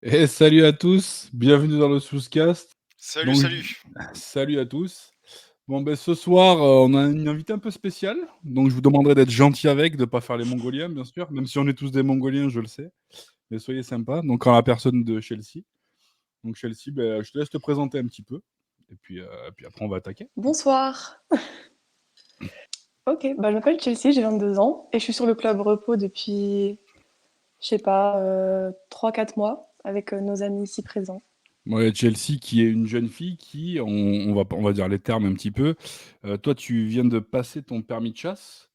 Et salut à tous, bienvenue dans le Souscast. Salut, Donc, salut. salut à tous. Bon, ben, ce soir, on a une invitée un peu spéciale. Donc, je vous demanderai d'être gentil avec, de ne pas faire les Mongoliens, bien sûr. Même si on est tous des Mongoliens, je le sais. Mais soyez sympas. Donc, en la personne de Chelsea. Donc, Chelsea, ben, je te laisse te présenter un petit peu. Et puis après, on va attaquer. Bonsoir. Ok, je m'appelle Chelsea, j'ai 22 ans et je suis sur le club repos depuis, je sais pas, 3-4 mois avec nos amis ici présents. Ouais, Chelsea, qui est une jeune fille qui, on va dire les termes un petit peu. Toi, tu viens de passer ton permis de chasse.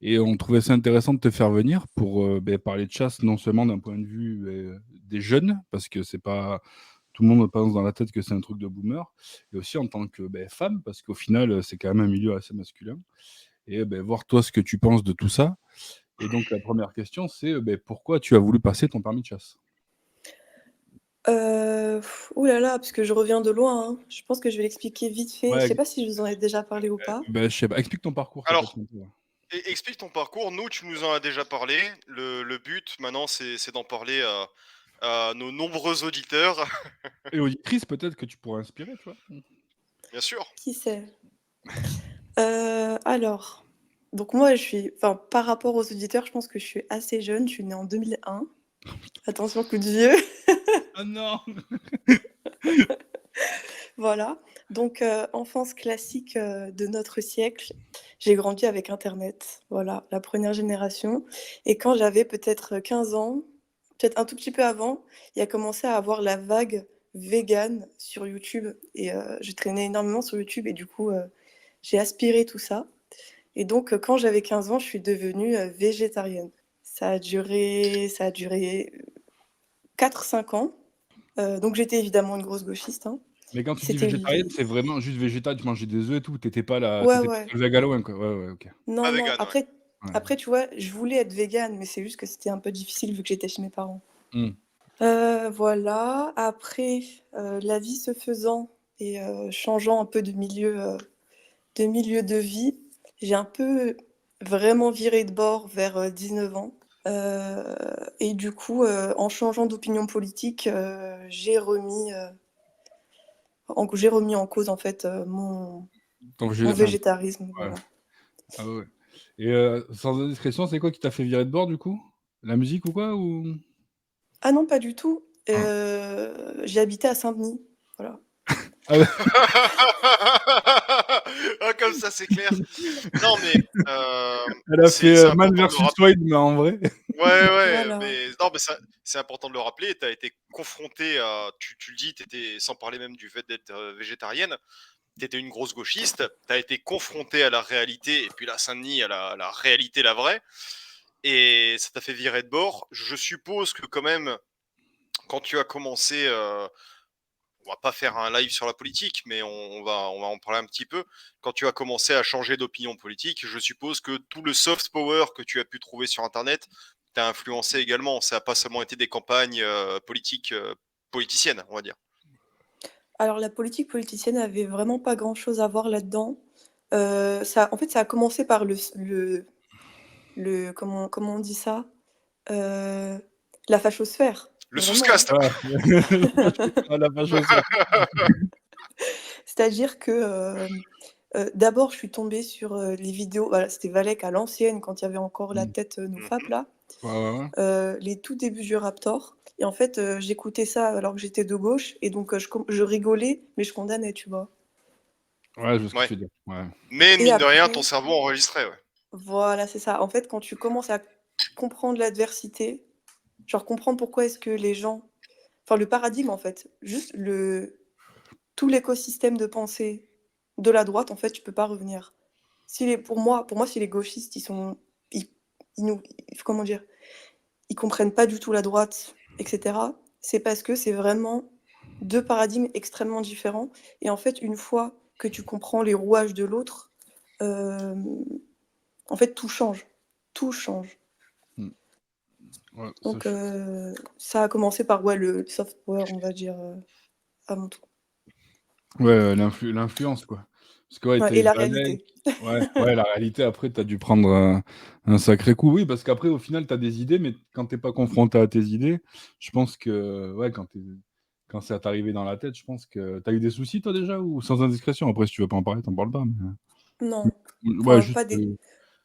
Et on trouvait ça intéressant de te faire venir pour parler de chasse, non seulement d'un point de vue des jeunes, parce que c'est pas tout le monde pense dans la tête que c'est un truc de boomer, et aussi en tant que femme, parce qu'au final, c'est quand même un milieu assez masculin. Et voir toi ce que tu penses de tout ça. Et donc la première question, c'est pourquoi tu as voulu passer ton permis de chasse? Ouh là là, parce que je reviens de loin, hein. Je pense que je vais l'expliquer vite fait. Je Ouais, sais pas si je vous en ai déjà parlé ou pas. je sais pas. Explique ton parcours, ça peut être Alors, sympa. explique ton parcours. Nous, tu nous en as déjà parlé. Le but, maintenant, c'est d'en parler à nos nombreux auditeurs. Et auditrice, peut-être que tu pourrais inspirer, tu vois. Bien sûr. Qui c'est? Alors, donc moi, enfin, par rapport aux auditeurs, je pense que je suis assez jeune. Je suis née en 2001. Attention, coup de vieux. Ah non. Voilà. Donc, enfance classique de notre siècle. J'ai grandi avec Internet, voilà, la première génération. Et quand j'avais peut-être 15 ans, peut-être un tout petit peu avant, il a commencé à avoir la vague vegan sur YouTube. Et je traînais énormément sur YouTube et du coup, j'ai aspiré tout ça. Et donc, quand j'avais 15 ans, je suis devenue végétarienne. Ça a duré 4-5 ans. Donc, j'étais évidemment une grosse gauchiste, hein. Mais quand tu dis C'était végétarienne, c'est vraiment juste végétal, tu mangeais des œufs et tout, t'étais pas là, Ouais, t'étais pas ouais. élevé à Galouin, quoi. Ouais, ouais, OK. Non, Pas non. vegan, ouais. Ouais. Après, tu vois, je voulais être végane, mais c'est juste que c'était un peu difficile vu que j'étais chez mes parents. Mmh. Voilà. Après, la vie se faisant et changeant un peu de milieu de vie, j'ai un peu vraiment viré de bord vers 19 ans. Et du coup, en changeant d'opinion politique, j'ai remis en cause en fait Donc mon enfin, végétarisme. ouais. Voilà. Ah ouais. Et sans indiscrétion, c'est quoi qui t'a fait virer de bord, du coup? La musique ou quoi, ou? Ah non, pas du tout. Ah. J'ai habité à Saint-Denis. Voilà. Ah ouais. Ah, comme ça, c'est clair. Non, mais Elle a fait, c'est Man important de le versus rappeler. Wild, mais en vrai. Ouais, ouais, Voilà. mais non, mais c'est important de le rappeler. Tu as été confronté à, tu le dis, sans parler même du fait d'être végétarienne. T'étais une grosse gauchiste, t'as été confronté à la réalité, et puis là, Saint-Denis, à la réalité, la vraie, et ça t'a fait virer de bord. Je suppose que quand même, quand tu as commencé, on va pas faire un live sur la politique, mais on va en parler un petit peu. Quand tu as commencé à changer d'opinion politique, je suppose que tout le soft power que tu as pu trouver sur Internet t'a influencé également. Ça n'a pas seulement été des campagnes politiques, politiciennes, on va dire. Alors la politique politicienne avait vraiment pas grand-chose à voir là-dedans. En fait, ça a commencé par comment on dit ça? Heu, la fachosphère, Le vraiment, hein. sous-cast. Ah. La page social. C'est-à-dire que, d'abord je suis tombée sur, les vidéos, voilà, c'était Valek à l'ancienne quand il y avait encore la Mmh. tête, NoFap Mhm. là, Ouais, ouais, ouais. les tout débuts du Raptor et en fait, j'écoutais ça alors que j'étais de gauche et donc, je rigolais, mais je condamnais, tu vois? Ouais, je vois ce que Ouais. tu veux dire. Ouais. Mais Et mine de rien, ton après cerveau enregistrait, ouais. voilà, c'est ça. En fait, quand tu commences à comprendre l'adversité, genre comprendre pourquoi est-ce que les gens enfin le paradigme en fait, juste tout l'écosystème de pensée de la droite, en fait, tu peux pas revenir. Pour moi, si les gauchistes, ils ils nous comment dire? Ils comprennent pas du tout la droite et cetera, c'est parce que c'est vraiment 2 paradigmes extrêmement différents et en fait, une fois que tu comprends les rouages de l'autre, hem, en fait, tout change. Tout change. Mmh. Ouais, ça, Donc je suis. ça a commencé par, ouais, le soft power, on va dire, avant tout. Ouais, l'influence, quoi. Parce que ouais, Ouais, tu et la balèque. réalité. Ouais, la réalité après tu as dû prendre, un sacré coup. Oui, parce qu'après au final tu as des idées, mais quand tu es pas confronté à tes idées, je pense que ouais, quand ça t'est arrivé dans la tête, je pense que tu as eu des soucis toi déjà ou sans indiscrétion? Après si tu veux pas en parler, tu en parles pas, Non, ouais, enfin juste,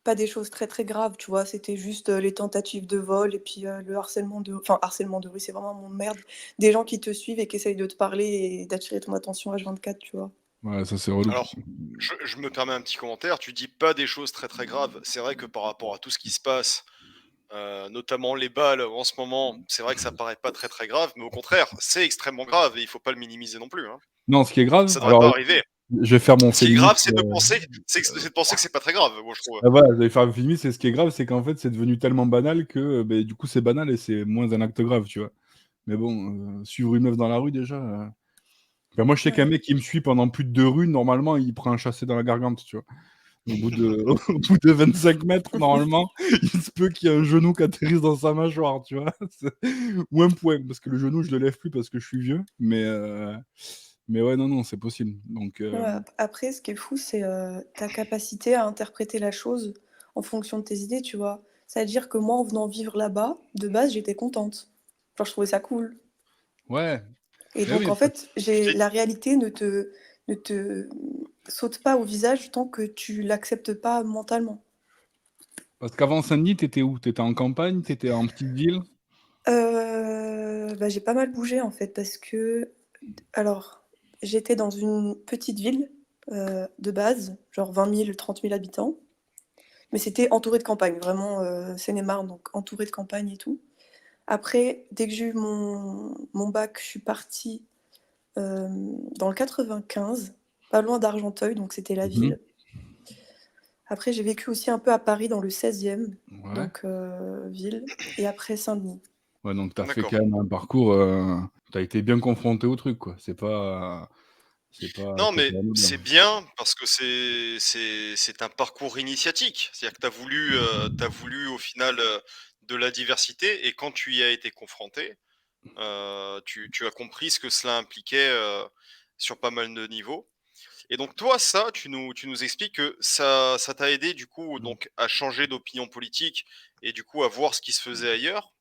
pas des choses très, très graves, tu vois? C'était juste, les tentatives de vol et puis, le harcèlement de rue, c'est vraiment mon merde. Des gens qui te suivent et qui essayent de te parler et d'attirer ton attention H24, tu vois? ouais, ça c'est relou. Alors, je me permets un petit commentaire. Tu dis pas des choses très très graves. C'est vrai que par rapport à tout ce qui se passe, notamment les balles en ce moment, c'est vrai que ça paraît pas très très grave, mais au contraire, c'est extrêmement grave et il faut pas le minimiser non plus, hein. Non, ce qui est grave, Ça devrait alors, pas arriver. je vais faire mon Ce qui est grave, féministe, c'est de penser que c'est pas très grave, moi je trouve. voilà, je vais faire le féministe et ce qui est grave, c'est qu'en fait, c'est devenu tellement banal que, du coup, c'est banal et c'est moins un acte grave, tu vois? Mais bon, suivre une meuf dans la rue déjà, enfin, moi, je sais qu'un Ouais. mec qui me suit pendant plus de 2 rues, normalement, il prend un chassé dans la gargante, tu vois? Au bout de au bout de 25 mètres, normalement, il se peut qu'il y ait un genou qui atterrisse dans sa mâchoire, tu vois? C'est ou un poing, parce que le genou, je le lève plus parce que je suis vieux, mais ouais, non, non, c'est possible. Donc Ouais, après, ce qui est fou, c'est, ta capacité à interpréter la chose en fonction de tes idées, tu vois? C'est-à-dire que moi, en venant vivre là-bas, de base, j'étais contente. Genre, je trouvais ça cool ouais, et mais donc oui, en fait, Tu j'ai t'es la réalité ne te saute pas au visage tant que tu l'acceptes pas mentalement. parce qu'avant Saint-Denis, tu étais où? Tu étais en campagne? Tu étais en petite ville? Bah, j'ai pas mal bougé, en fait, parce que alors, j'étais dans une petite ville, de base, genre 20 000, 30 000 habitants. Mais c'était entouré de campagne, vraiment, Seine-et-Marne, donc entouré de campagne et tout. Après, dès que j'ai eu mon bac, je suis partie, dans le 95, pas loin d'Argenteuil, donc c'était la Mmh. ville. Après, j'ai vécu aussi un peu à Paris dans le 16e, Ouais. donc ville, et après Saint-Denis. Ouais, donc tu as fait d'accord. quand même un parcours, tu as été bien confronté au truc, quoi. Non, C'était mais anodin. c'est bien parce que c'est un parcours initiatique. C'est-à-dire que tu voulu au final, de la diversité et quand tu y as été confronté, tu as compris ce que cela impliquait, sur pas mal de niveaux. Et donc toi, ça, tu nous expliques que ça t'a aidé du coup donc à changer d'opinion politique et du coup à voir ce qui se faisait ailleurs.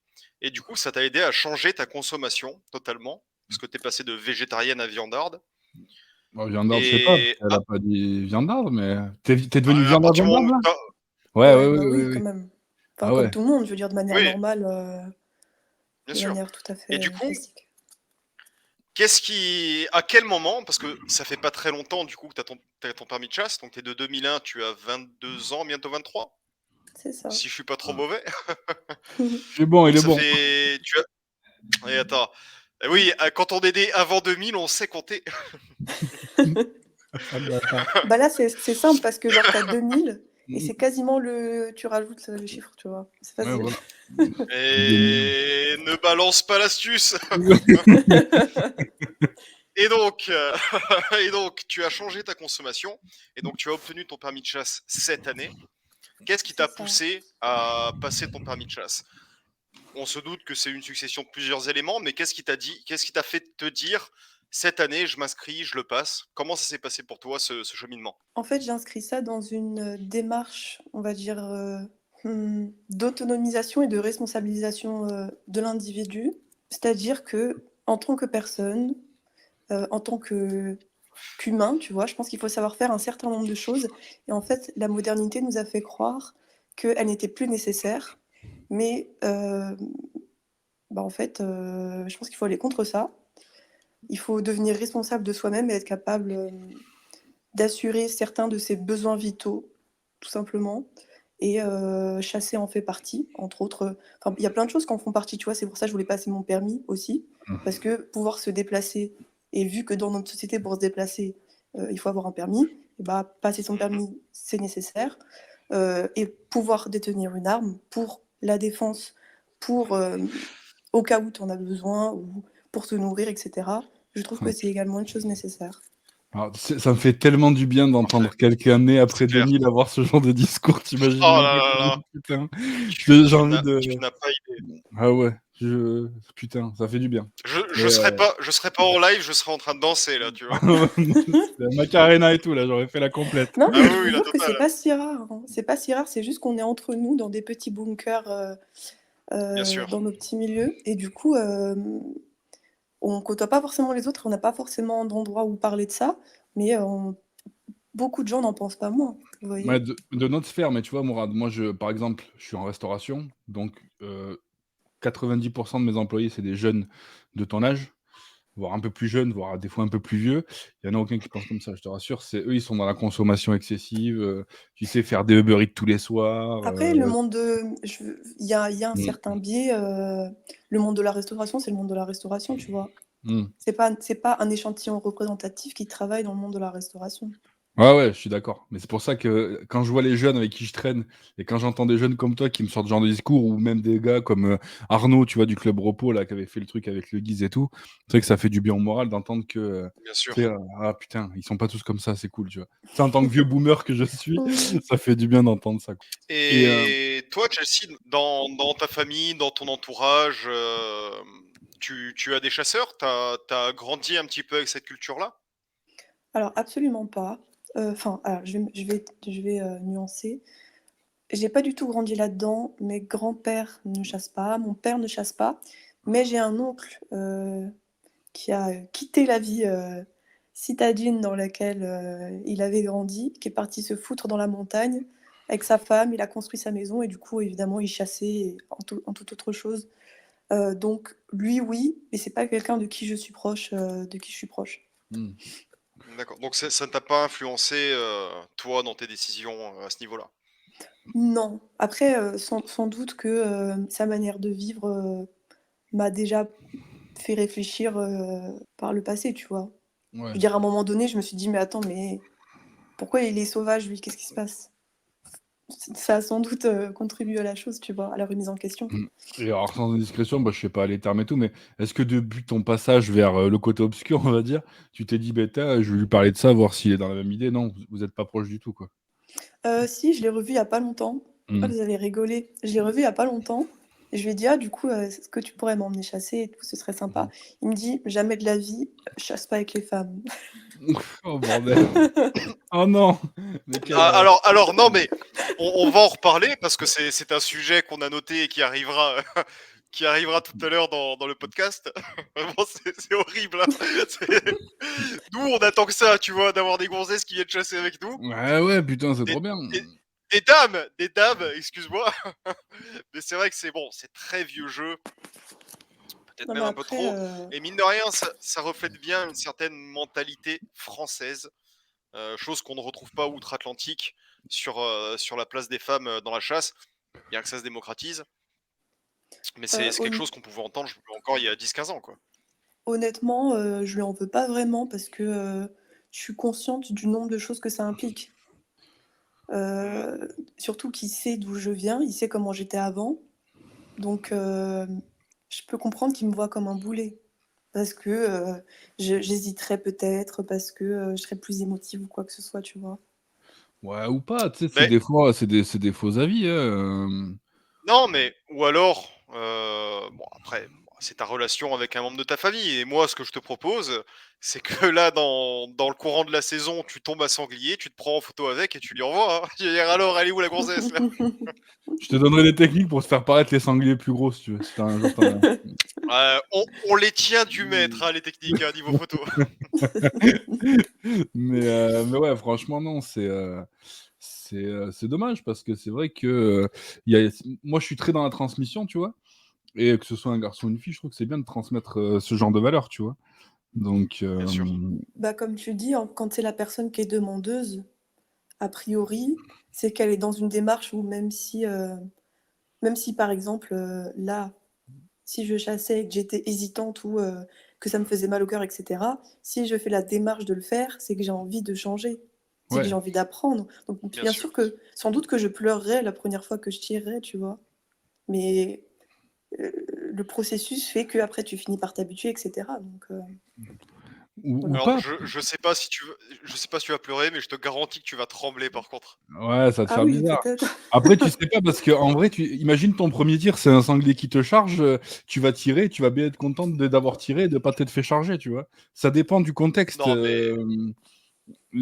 Et du coup, ça t'a aidé à changer ta consommation totalement, parce que tu es passé de végétarienne à viandarde. Bon, viandarde, je sais pas, parce Et qu'elle a pas dit viandarde, mais tu es devenue à viandarde, partir du moment viandarde, où là? tu Ouais, ouais, Ouais, oui, bah oui, oui, quand oui. même. Enfin, Ah comme ouais. tout le monde, je veux dire de manière oui, normale, bien de sûr. manière tout à Et fait, du coup, classique. à quel moment, parce que ça fait pas très longtemps du coup que t'as ton permis de chasse, donc tu es de 2001, tu as 22 ans, bientôt 23, C'est ça. si je suis pas trop mauvais. Il est bon, il Donc est ça bon. fait, et attends. Oui, quand on est né avant 2000, on sait compter. Ah le bâtard. Bah là, c'est simple parce que genre tu as 2000 et Mmh. c'est quasiment tu rajoutes, le chiffre, tu vois? C'est Ouais, facile. voilà. 2000. Et ne balance pas l'astuce. Et donc, et donc, tu as changé ta consommation et donc tu as obtenu ton permis de chasse cette année. Qu'est-ce qui C'est t'a ça. poussé à passer ton permis de chasse? On se doute que c'est une succession de plusieurs éléments, mais qu'est-ce qui t'a fait te dire cette année, je m'inscris, je le passe? Comment ça s'est passé pour toi ce cheminement? En fait, j'inscris ça dans une, démarche, on va dire, d'autonomisation et de responsabilisation, de l'individu. C'est-à-dire que en tant que personne, en tant qu'humain, tu vois? Je pense qu'il faut savoir faire un certain nombre de choses et en fait, la modernité nous a fait croire qu'elles n'étaient plus nécessaires mais bah, en fait, je pense qu'il faut aller contre ça. Il faut devenir responsable de soi-même et être capable, d'assurer certains de ses besoins vitaux, tout simplement et chasser en fait partie, entre autres, enfin, il y a plein de choses qui en font partie, tu vois? C'est pour ça que je voulais passer mon permis aussi, parce que pouvoir se déplacer et vu que dans notre société, pour se déplacer, il faut avoir un permis et bah, passer son Mmh. permis, c'est nécessaire, et pouvoir détenir une arme pour la défense, pour, au cas où tu en as besoin ou pour te nourrir et cetera. Je trouve que c'est également une chose nécessaire. Alors, ça me fait tellement du bien d'entendre quelqu'un né après C'est clair. 2000 avoir ce genre de discours, t'imagines Oh même là pas là là, comment, putain. tu J'ai envie de... tu n'as pas idée. Ah ouais, putain, ça fait du bien. Je Et, serais pas en live, je serais en train de danser là, tu vois? c'est Macarena et tout, là, j'aurais fait la complète. Non, Ah mais oui, je oui, vous la jure que c'est totale. pas si rare, hein. C'est pas si rare, c'est juste qu'on est entre nous dans des petits bunkers, Bien sûr. dans nos petits milieux et du coup, on côtoie pas forcément les autres, on n'a pas forcément d'endroit où parler de ça, mais beaucoup de gens n'en pensent pas moins, vous Ouais, voyez? de notre sphère, mais tu vois, Mourad, moi, par exemple, je suis en restauration, donc 90% de mes employés, c'est des jeunes de ton âge, voire un peu plus jeunes, voire des fois un peu plus vieux. Il y en a aucun qui pense comme ça, je te rassure. Eux, ils sont dans la consommation excessive, tu sais, faire des Uber Eats tous les soirs. Après le monde de il y a un Mmh, certain biais, le monde de la restauration, c'est le monde de la restauration, tu vois? mmh. C'est pas un échantillon représentatif qui travaille dans le monde de la restauration. Ouais, ouais, je suis d'accord. Mais c'est pour ça que quand je vois les jeunes avec qui je traîne et quand j'entends des jeunes comme toi qui me sortent ce genre de discours ou même des gars comme Arnaud, tu vois, du Club Repos, là, qui avait fait le truc avec le Guise et tout, c'est vrai que ça fait du bien au moral d'entendre que, Bien sûr. tu sais, ah putain, ils sont pas tous comme ça, c'est cool, tu vois. Tu sais, en tant que vieux boomer que je suis, Mmh. ça fait du bien d'entendre ça, quoi. Et Et toi, Chelsea, dans ta famille, dans ton entourage, tu as des chasseurs? T'as grandi un petit peu avec cette culture-là? Alors absolument pas. Enfin, alors je vais nuancer. J'ai pas du tout grandi là-dedans. Mes grands-pères ne chassent pas, mon père ne chasse pas, mais j'ai un oncle, qui a, quitté la vie, citadine dans laquelle, il avait grandi, qui est parti se foutre dans la montagne avec sa femme. Il a construit sa maison et du coup, évidemment, il chassait en toute autre chose. Donc lui, oui, mais c'est pas quelqu'un de qui je suis proche. hmm. D'accord, donc ça ne t'a pas influencé, toi, dans tes décisions, à ce niveau-là? Non, après, sans doute que, sa manière de vivre, m'a déjà fait réfléchir, par le passé, tu vois? Je Ouais. veux dire, à un moment donné, je me suis dit: «Mais attends, mais pourquoi il est sauvage lui? Qu'est-ce qui se passe?» Ça a sans doute, contribué à la chose, tu vois? À la remise en question. Mmh. Et alors sans indiscrétion, bah, je sais pas les termes et tout, mais est-ce que depuis ton passage vers, le côté obscur, on va dire, tu t'es dit: «Beh, tiens, je vais lui parler de ça, voir s'il est dans la même idée»? Non, vous êtes pas proches du tout, quoi? Si, je l'ai revu il y a pas longtemps. Ah, Mmh. vous allez rigoler. Je l'ai revu il y a pas longtemps et je lui ai dit: «Ah du coup, est-ce que tu pourrais m'emmener chasser et tout? Ce serait sympa». Mmh. Il me dit: «Jamais de la vie, je chasse pas avec les femmes». Oh bordel! Oh non! Mais quelle, Ah, alors non, mais on va en reparler parce que c'est un sujet qu'on a noté et qui arrivera, qui arrivera tout à l'heure dans le podcast. Vraiment, c'est horrible, hein. Nous, on attend que ça, tu vois, d'avoir des gonzesses qui viennent chasser avec nous. ouais, ouais, putain, c'est Des trop bien! des des dames, excuse-moi. Mais c'est vrai que c'est bon, c'est très vieux jeu, peut-être Non même mais un peu après, trop. Et mine de rien, ça reflète bien une certaine mentalité française, chose qu'on ne retrouve pas outre-Atlantique sur la place des femmes, dans la chasse, bien que ça se démocratise. Mais c'est quelque hon chose qu'on pouvait entendre encore il y a 10-15 ans, quoi. honnêtement, je lui en veux pas vraiment parce que, je suis consciente du nombre de choses que ça implique. Mmh. Surtout qu'il sait d'où je viens, il sait comment j'étais avant, donc je peux comprendre qu'il me voit comme un boulet. Parce que, j'hésiterais peut-être, parce que, je serais plus émotive ou quoi que ce soit, tu vois? Ouais, ou pas, tu sais, c'est Beh, des fois, c'est des faux avis, hein, non, mais ou alors, bon après, bon, c'est ta relation avec un membre de ta famille et moi ce que je te propose, c'est que là dans le courant de la saison, tu tombes à sanglier, tu te prends en photo avec et tu lui envoies, hein. Je veux dire: «Alors, elle est où la gonzesse là?» Je te donnerai des techniques pour se faire paraître les sangliers plus gros, si tu veux, si tu un jour tu as On les tient du maître, hein, les techniques, hein, niveau photo. mais ouais, franchement, non, c'est dommage parce que c'est vrai que, il y a moi, je suis très dans la transmission, tu vois? Et que ce soit un garçon ou une fille, je trouve que c'est bien de transmettre, ce genre de valeurs, tu vois? Donc Bien sûr. Bah, comme tu dis, hein, quand c'est la personne qui est demandeuse, a priori, c'est qu'elle est dans une démarche où même si par exemple, là, si je chassais et que j'étais hésitante ou, que ça me faisait mal au cœur et cetera, si je fais la démarche de le faire, c'est que j'ai envie de changer, c'est que j'ai ouais, envie d'apprendre. Donc Bien bien sûr. sûr que sans doute que je pleurerais la première fois que je tirerais, tu vois? Mais, le processus fait qu'après tu finis par t'habituer et cetera donc ou Voilà. Alors, pas. je sais pas si tu vas pleurer, mais je te garantis que tu vas trembler par contre. Ouais, ça va te Ah faire oui, bizarre. peut-être. Après, tu sais pas parce qu'en vrai, imagine ton premier tir, c'est un sanglier qui te charge, tu vas tirer, tu vas bien être contente d'avoir tiré et de pas t'être fait charger, tu vois. Ça dépend du contexte. Non, mais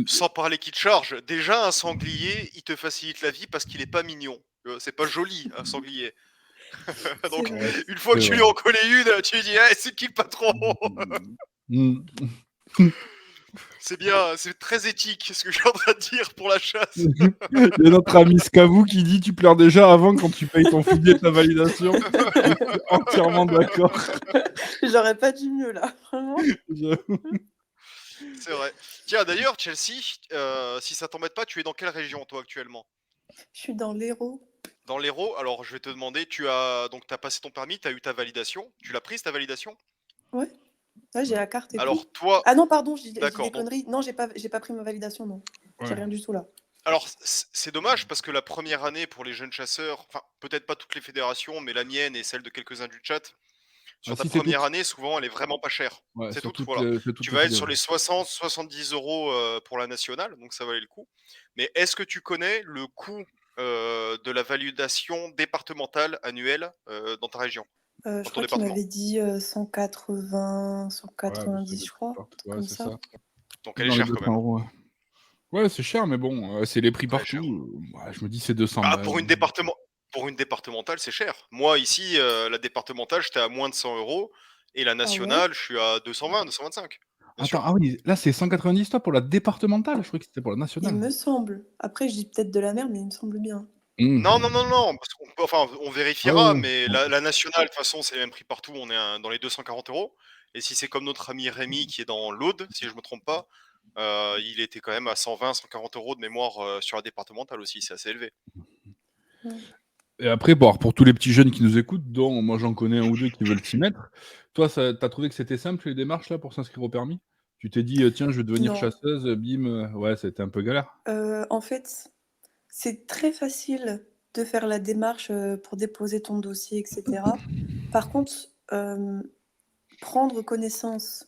sans parler qu'il te charge, déjà un sanglier, il te facilite la vie parce qu'il est pas mignon. C'est pas joli un sanglier. C'est Donc vrai. une fois que C'est tu vrai. lui en connais une, tu lui dis «Eh, c'est qui le patron?» Mm. C'est bien, c'est très éthique ce que je suis en train de dire pour la chasse. Il y a notre ami Scavou qui dit tu pleures déjà avant quand tu payes ton fusil et ta validation. Je suis entièrement d'accord. J'aurais pas dit mieux là, vraiment. C'est vrai. Tiens, d'ailleurs, Chelsea, si ça t'embête pas, tu es dans quelle région toi actuellement? Je suis dans l'Hérault. Dans l'Hérault? Alors je vais te demander, tu as donc t'as passé ton permis, tu as eu ta validation. Tu l'as prise ta validation? Ouais, ouais, j'ai la carte et tout. Alors toi, Ah non, pardon, je dis d'accord, des donc conneries. Non, j'ai pas pris ma validation, non. J'ai Ouais. rien du tout là. alors c'est dommage parce que la première année pour les jeunes chasseurs, enfin peut-être pas toutes les fédérations, mais la mienne et celle de quelques-uns du chat, Ah, sur ta si c'est première toutes. année, souvent elle est vraiment pas chère. Ouais, C'est sur toute, toutes voilà. les, c'est toutes Tu les vas être sur fédérations. les 60-70 euros pour la nationale, donc ça valait le coup. Mais est-ce que tu connais le coût de la validation départementale annuelle dans ta région, Je dans ton crois qu'il département? m'avait dit 180, Ouais, bah, c'est 190, je crois, un truc ouais, comme c'est ça. ça. Donc C'est elle est dans les chère quand même, 200 hein. euros. Ouais, ouais, c'est cher, mais bon, c'est les prix Elle est chère. partout. Ouais, je me dis c'est 200 Ah, balles. pour une départementale, c'est cher. Moi, ici, la départementale, j'étais à moins de 100 euros et la Ah ouais? nationale, je suis à 220, 225, bien Attends, sûr. ah oui, là c'est 190 toi pour la départementale? Je croyais que c'était pour la Il nationale. me semble. Après, je dis peut-être de la merde, mais il me semble bien. Non, non, Mmh. non, non, parce qu'on peut enfin, on Ouais, vérifiera, ouais, mais ouais. la nationale, de toute façon, c'est les mêmes prix partout, on est dans les 240 euros. Et si c'est comme notre ami Rémi qui est dans l'Aude, si je me trompe pas, il était quand même à 120-140 euros de mémoire sur la départementale aussi, c'est assez élevé. Ouais. Et après, bon, alors pour tous les petits jeunes qui nous écoutent, dont moi j'en connais un ou deux qui veulent s'y mettre, toi, ça tu trouvé que c'était simple les démarches là pour s'inscrire au permis? Tu t'es dit: «Tiens, je veux devenir Non. chasseuse», bim, ouais, ça a été un peu galère? En fait, c'est très facile de faire la démarche, pour déposer ton dossier et cetera. Par contre, prendre connaissance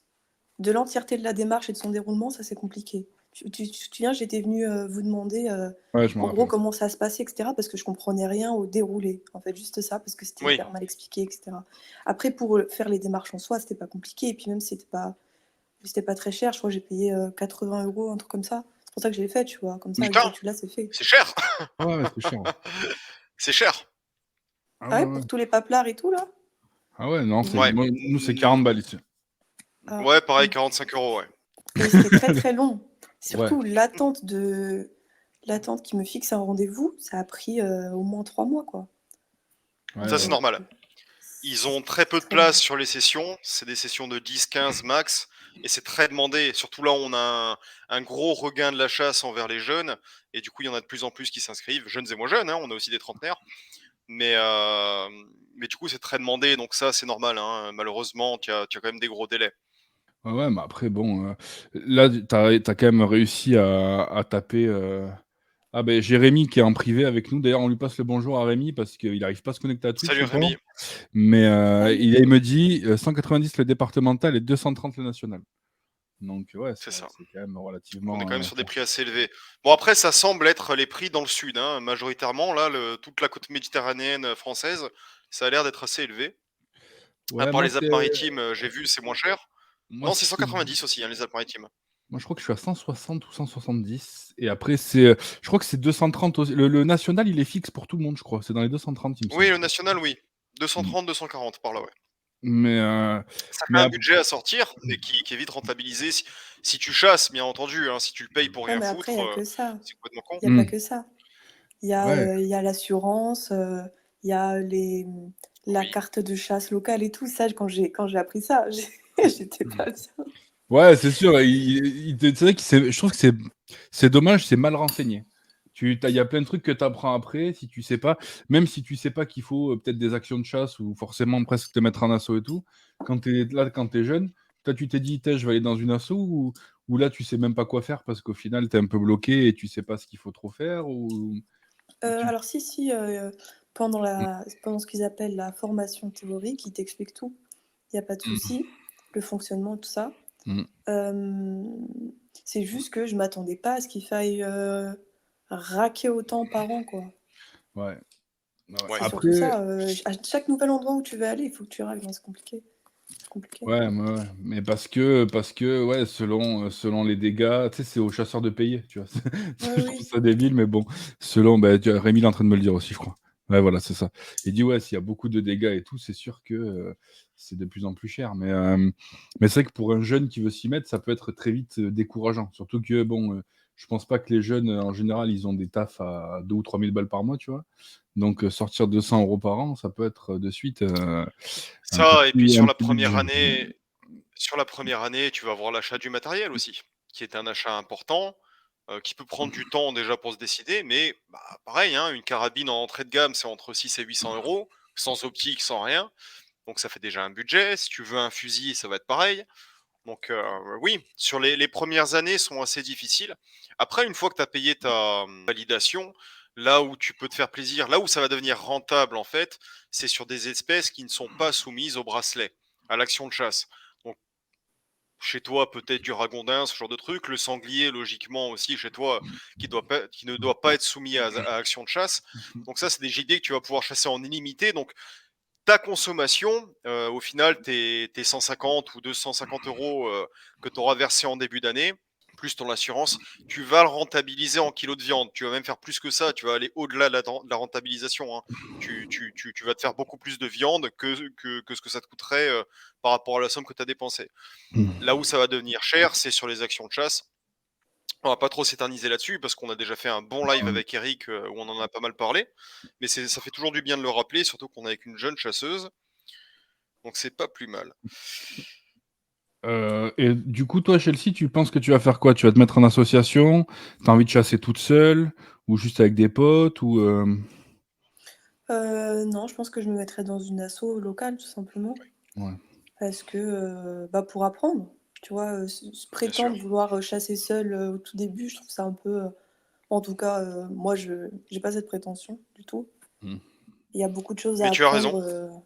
de l'entièreté de la démarche et de son déroulement, ça, c'est compliqué. Tu te souviens, j'étais venue, vous demander, Ouais, je me en gros, rappelle. comment ça se passait et cetera, parce que je comprenais rien au déroulé. En fait, juste ça, parce que c'était Oui, hyper mal expliqué et cetera. Après pour, faire les démarches en soi, c'était pas compliqué et puis même c'était pas très cher. Je crois que j'ai payé, 80 €, un truc comme ça. C'est pour ça que je l'ai fait, tu vois? Comme ça, une putain, fois que tu l'as, c'est fait. c'est cher! Ouais, ouais, c'est cher, ouais. C'est cher! Ah Ah ouais, ouais, ouais. pour tous les paplards et tout là? Ah ouais, non, Mmh. Ouais, nous c'est 40 balles ici. Ah, ouais, pareil, mmh. 45 euros, ouais. Mais c'était très, très long. Ouais, Surtout l'attente qui me fixe un rendez-vous, ça a pris, au moins 3 mois, quoi. ouais, Ça, Donc c'est ouais. normal. Ils ont très peu de très long. place sur les sessions, c'est des sessions de 10-15 max, et c'est très demandé. Surtout là, on a un gros regain de la chasse envers les jeunes, et du coup, il y en a de plus en plus qui s'inscrivent, jeunes et moins jeunes, hein, on a aussi des trentenaires. Mais, mais du coup, c'est très demandé, donc ça, c'est normal, hein. Malheureusement, tu as quand même des gros délais. Ouais, ouais, mais après bon, là, tu as quand même réussi à taper, ah beh, j'ai Rémi qui est en privé avec nous. D'ailleurs, on lui passe le bonjour à Rémi parce qu'il arrive pas à se connecter à Twitch Salut encore. Rémi. Mais, Salut. il me dit, 190 le départemental et 230 le national. Donc ouais, C'est ça. c'est quand même Donc on est relativement, quand même sur des prix assez élevés. Bon, après, ça semble être les prix dans le sud, hein, majoritairement. Là, toute la côte méditerranéenne française, ça a l'air d'être assez élevé. À ouais, part les Alpes-Maritimes, j'ai vu, c'est moins cher. moi Non, c'est c'est 190 aussi, hein, les Alpes-Maritimes. moi je crois que je suis à 160 ou 170 et après je crois que c'est 230 aussi. Le national, il est fixe pour tout le monde, je crois. C'est dans les 230, il me Oui, semble. le national, oui. Mmh. 230, 240 par là, ouais. Mais, heu, Ça mais fait un ap budget à sortir, mais qui est vite rentabilisé. Si tu chasses, bien entendu, hein, si tu le payes pour Ouais, rien mais après, il y foutre, a que ça. c'est complètement con. Il y a pas mmh, que ça. ouais, Il y a l'assurance, il y a la Oui. carte de chasse locale et tout. Ça, quand j'ai appris ça, j'étais pas bien. ouais, c'est sûr, c'est vrai que je trouve que c'est dommage, c'est mal renseigné. Il y a plein de trucs que tu apprends après, si tu sais pas, même si tu sais pas qu'il faut, peut-être des actions de chasse ou forcément presque te mettre en assaut et tout. Quand tu es jeune, toi tu t'es dit: «Tiens, je vais aller dans une asso» ou là tu sais même pas quoi faire parce qu'au final tu es un peu bloqué et tu sais pas ce qu'il faut trop faire ou tu Alors si, pendant ce qu'ils appellent la formation théorique, ils t'expliquent tout. Il y a pas de mmh, souci, le fonctionnement, tout ça. Mmh. C'est juste que je m'attendais pas à ce qu'il faille raquer autant par an, quoi. Ouais. Ouais. Ouais. C'est surtout Après, ça. À chaque nouvel endroit où tu veux aller, il faut que tu raques. C'est compliqué. C'est compliqué. ouais, ouais, mais parce que ouais, selon les dégâts, tu sais, c'est aux chasseurs de payer, tu vois? Oui, Je trouve oui. ça débile, mais bon, Rémi il est en train de me le dire aussi, je crois. Ouais, voilà, c'est ça. Il dit: «Ouais, s'il y a beaucoup de dégâts et tout, c'est sûr que, c'est de plus en plus cher». Mais c'est vrai que pour un jeune qui veut s'y mettre, ça peut être très vite, décourageant. Surtout que bon, je pense pas que les jeunes, en général, ils ont des tafs à 2 ou 3 000 balles par mois, tu vois? Donc, sortir 200 € par an, ça peut être, de suite, Ça, et puis un petit budget. sur la première année, tu vas avoir l'achat du matériel aussi, qui est un achat important, qui peut prendre du temps déjà pour se décider, mais bah, pareil, hein, une carabine en entrée de gamme, c'est entre 6 et 800 €, sans optique, sans rien. Donc ça fait déjà un budget. Si tu veux un fusil, ça va être pareil. Donc oui, sur les premières années sont assez difficiles. Après, une fois que tu as payé ta validation, là où tu peux te faire plaisir, là où ça va devenir rentable en fait, c'est sur des espèces qui ne sont pas soumises au bracelet, à l'action de chasse. Donc chez toi, peut-être du ragondin, ce genre de truc. Le sanglier, logiquement aussi chez toi, qui ne doit pas être soumis à action de chasse. Donc ça, c'est des gibiers que tu vas pouvoir chasser en illimité. Donc ta consommation, au final, tes 150 ou 250 € que tu auras versé en début d'année, plus ton assurance, tu vas le rentabiliser en kilos de viande. Tu vas même faire plus que ça, tu vas aller au-delà de la rentabilisation, hein. Tu vas te faire beaucoup plus de viande que ce que ça te coûterait, par rapport à la somme que tu as dépensée. Là où ça va devenir cher, c'est sur les actions de chasse. On va pas trop s'éterniser là-dessus parce qu'on a déjà fait un bon live avec Eric, où on en a pas mal parlé. Mais ça fait toujours du bien de le rappeler, surtout qu'on est avec une jeune chasseuse. Donc c'est pas plus mal. Et du coup, toi, Chelsea, tu penses que tu vas faire quoi? Tu vas te mettre en association? Tu as envie de chasser toute seule? Ou juste avec des potes? Non, je pense que je me mettrais dans une asso locale, tout simplement. Ouais. Parce que, bah, pour apprendre, tu vois, se Bien sûr. prétendre vouloir chasser seul au tout début, je trouve ça un peu. En tout cas, moi, je j'ai pas cette prétention du tout. Mmh. Il y a beaucoup de choses à Mais tu as raison. apprendre.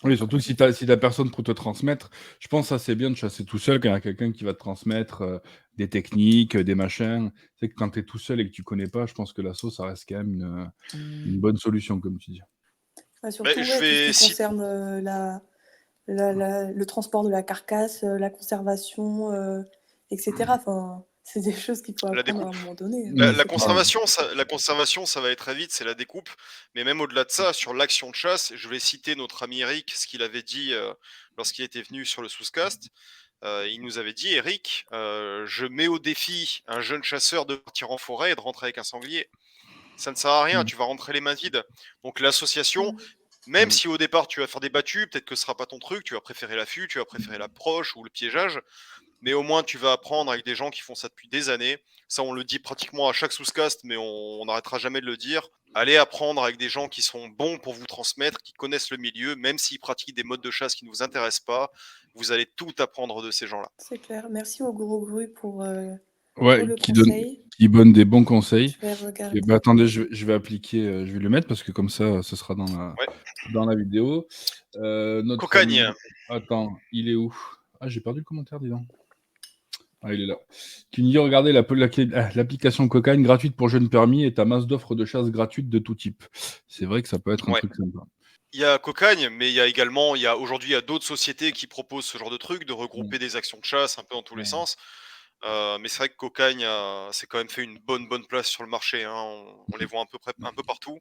Oui, surtout que si tu personne pour te transmettre, je pense que ça, c'est bien de chasser tout seul quand il y a quelqu'un qui va te transmettre, des techniques, des machins. Tu sais que quand tu es tout seul et que tu connais pas, je pense que l'assaut, ça reste quand même une bonne solution, comme tu dis. Bah, Bah, surtout, je ouais, tout ce vais qui citer. concerne le transport de la carcasse, la conservation, etc. Enfin, c'est des choses qu'il faut La apprendre à un découpe. moment donné, Mmh, c'est clair. La conservation, ça va être très vite, c'est la découpe. Mais même au-delà de ça, sur l'action de chasse, je vais citer notre ami Eric, ce qu'il avait dit lorsqu'il était venu sur le Souscast. Il nous avait dit, Eric, je mets au défi un jeune chasseur de partir en forêt et de rentrer avec un sanglier. Ça ne sert à rien, mmh, tu vas rentrer les mains vides. Donc l'association, Mmh. même mmh. si au départ tu vas faire des battues, peut-être que ce sera pas ton truc, tu vas préférer l'affût, tu vas préférer l'approche ou le piégeage, mais au moins tu vas apprendre avec des gens qui font ça depuis des années. Ça, on le dit pratiquement à chaque souscast, mais on n'arrêtera jamais de le dire. Allez apprendre avec des gens qui sont bons pour vous transmettre, qui connaissent le milieu, même s'ils pratiquent des modes de chasse qui ne vous intéressent pas, vous allez tout apprendre de ces gens-là. C'est clair. Merci au Gros Gru pour Ouais, le conseil. qui donne des bons conseils. Je vais Et bah, regarder. attendez, je vais appliquer, je vais le mettre parce que comme ça, ce sera Ouais. dans la vidéo. Notre ami Cocagne. attends, il est où? Ah, j'ai perdu le commentaire, dis donc. Ah, il est là. Qui nous dit: «Regardez l'application Cocagne gratuite pour jeunes permis et ta masse d'offres de chasse gratuites de tout type». C'est vrai que ça peut être un Ouais. truc sympa. Il y a Cocagne, mais il y a également, aujourd'hui, il y a d'autres sociétés qui proposent ce genre de truc, de Mmh, regrouper des actions de chasse un peu dans tous les ouais. sens. Mais c'est vrai que Cocagne s'est quand même fait une bonne place sur le marché, hein. On les voit un peu partout.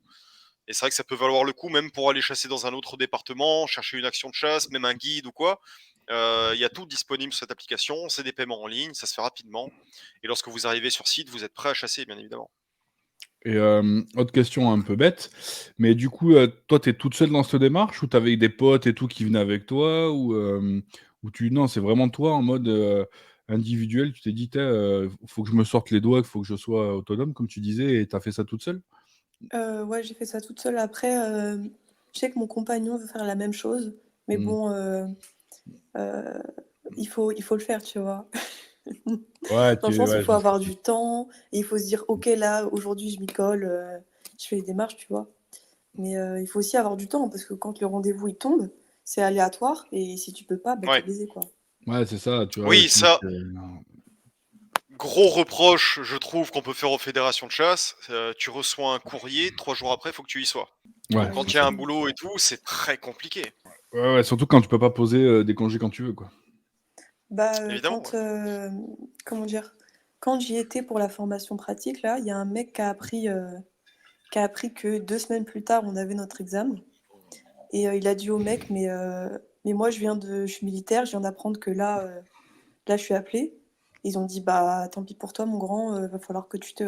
Et c'est vrai que ça peut valoir le coup, même pour aller chasser dans un autre département, chercher une action de chasse, même un guide ou quoi. Il y a tout disponible sur cette application. C'est des paiements en ligne, ça se fait rapidement. Et lorsque vous arrivez sur site, vous êtes prêt à chasser, bien évidemment. Et autre question un peu bête, mais du coup, toi, tu es toute seule dans cette démarche ou tu avais des potes et tout qui venaient avec toi? Ou non, c'est vraiment toi en mode, individuel, tu t'es dit: «Tiens, faut que je me sorte les doigts, il faut que je sois autonome», comme tu disais et tu as fait ça toute seule? Ouais, j'ai fait ça toute seule. Après, je sais que mon compagnon veut faire la même chose, mais Mmh. bon, heu, il faut le faire, tu vois? Ouais, Dans le sens, il ouais, faut je vois ce que avoir tu du temps et il faut se dire: «OK, là, aujourd'hui, je m'y colle, je fais les démarches», tu vois? Mais il faut aussi avoir du temps parce que quand le rendez-vous, il tombe, c'est aléatoire et si tu peux pas, bah, tu es Ouais. baisé, quoi. Ouais, c'est ça, tu vois, Oui, je pense ça, que gros reproche, je trouve, qu'on peut faire aux fédérations de chasse. Tu reçois un courrier, 3 jours après, il faut que tu y sois. ouais, Donc Ah quand oui, il y a ça un oui. boulot et tout, c'est très compliqué. ouais, surtout quand tu peux pas poser, des congés quand tu veux, quoi. Bah, Évidemment, ouais. comment dire? Quand j'y étais pour la formation pratique là, il y a un mec qui a appris que 2 semaines plus tard, on avait notre examen et il a dit au mec: mais moi je suis militaire, je viens d'apprendre que là je suis appelé». Ils ont dit: «Bah, tant pis pour toi mon grand, va falloir que tu te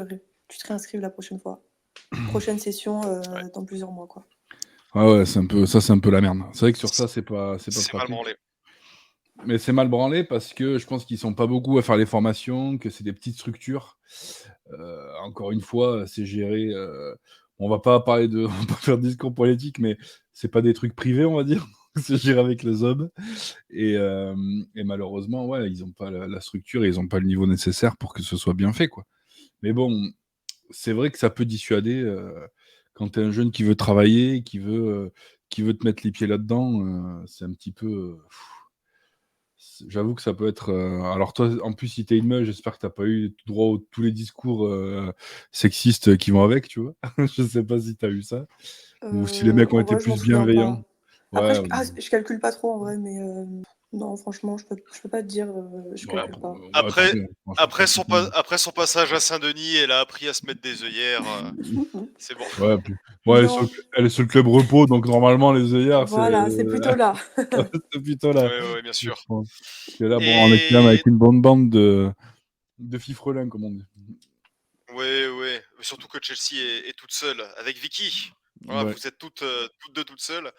réinscrives la prochaine fois. Prochaine session, Ouais, dans plusieurs mois, quoi». Ouais, c'est un peu la merde. C'est vrai que sur ça, c'est pas c'est mal pratique. branlé. Mais c'est mal branlé parce que je pense qu'ils sont pas beaucoup à faire les formations, que c'est des petites structures. Encore une fois, c'est géré, on va pas parler de on va pas faire de discours politique, mais c'est pas des trucs privés, on va dire. C'est géré avec les hommes et malheureusement, ouais, ils ont pas la structure et ils ont pas le niveau nécessaire pour que ce soit bien fait, quoi. Mais bon, c'est vrai que ça peut dissuader, quand tu es un jeune qui veut travailler, qui veut te mettre les pieds là-dedans, c'est un petit peu, j'avoue que ça peut être, alors toi, en plus, si tu es une meuf, j'espère que tu as pas eu droit aux tous les discours, sexistes qui vont avec, tu vois? Je sais pas si tu as eu ça? Ou si les mecs ont En été vrai, je m'en plus souviens bienveillants? pas. Après Ouais, je calcule pas trop en vrai, mais non franchement je peux pas te dire, je ouais, calcule pas. ouais, tant Après, pis, hein, franchement, franchement. après son passage à Saint-Denis, elle a appris à se mettre des œillères. C'est bon. Ouais, puis ouais, Non, elle est sur le club repos, donc normalement les œillères, c'est voilà, c'est plutôt là. c'est plutôt Ouais, là, ouais, ouais, bien je sûr. pense. Parce que là, bon, on est quand même Et avec une bonne bande de fifrelins, comme on dit. ouais, ouais. Surtout que Chelsea est toute seule avec Vicky. Voilà, Ouais. vous êtes toutes deux toutes seules.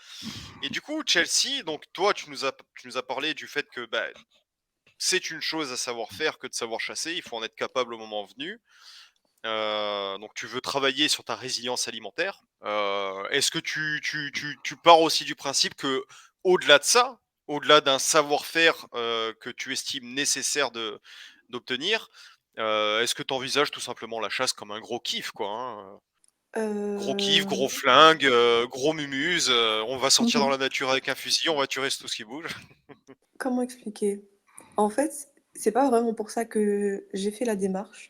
Et du coup, Chelsea, donc toi, tu nous as parlé du fait que bah, c'est une chose à savoir faire que de savoir chasser. Il faut en être capable au moment venu. Donc tu veux travailler sur ta résilience alimentaire. Est-ce que tu pars aussi du principe que au-delà de ça, au-delà d'un savoir-faire que tu estimes nécessaire d'obtenir, est-ce que tu envisages tout simplement la chasse comme un gros kiff, quoi, hein? Gros kiff, gros Heu, flingue, gros mumuse, on va sortir dans mmh la nature avec un fusil, on va tuer tout ce qui bouge. Comment expliquer? En fait, c'est pas vraiment pour ça que j'ai fait la démarche.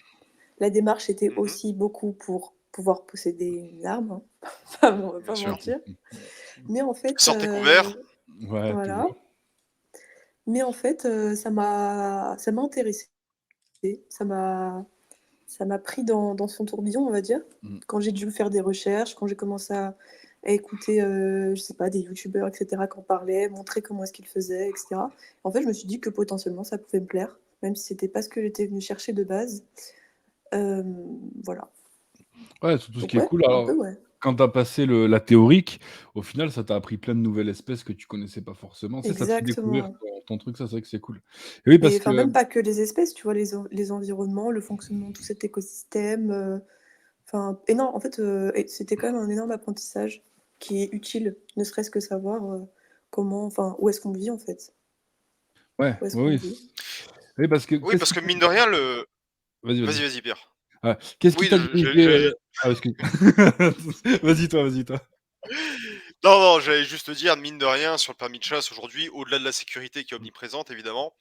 La démarche était Mmh. aussi beaucoup pour pouvoir posséder une arme, hein, enfin, on va Bien pas sûr. mentir. Mais en fait, Sortez couverts. Ouais, voilà, toujours. mais en fait, ça m'a intéressée, ça m'a pris dans son tourbillon, on va dire. Mmh. Quand j'ai dû faire des recherches, quand j'ai commencé à écouter, je sais pas, des youtubeurs et cetera qui en parlaient, montrer comment est-ce qu'ils faisaient et cetera. En fait, je me suis dit que potentiellement ça pouvait me plaire, même si c'était pas ce que j'étais venue chercher de base. Voilà. Ouais, surtout ce Donc qui est ouais, cool, un peu alors, ouais. quand tu as passé la théorique, au final, ça t'a appris plein de nouvelles espèces que tu connaissais pas forcément. Tu sais, ça te fait découvrir Exactement. ton truc, ça, c'est vrai que c'est cool. Et oui, Et parce enfin que même pas que les espèces, tu vois? Les environnements, le fonctionnement de tout cet écosystème, enfin et non, en fait, et c'était quand même un énorme apprentissage qui est utile, ne serait-ce que savoir, comment enfin, où est-ce qu'on vit en fait? ouais, Où est-ce oui, qu'on oui, vit? oui, parce que Oui, qu'est-ce parce qui que t'a mine de rien, le vas-y, vas-y, vas-y. vas-y, Pierre. Ouais, qu'est-ce qui Oui, t'a dirigé, ah, excuse vas-y toi. non, non, j'allais juste te dire, mine de rien, sur le permis de chasse aujourd'hui, au-delà de la sécurité qui est omniprésente, évidemment,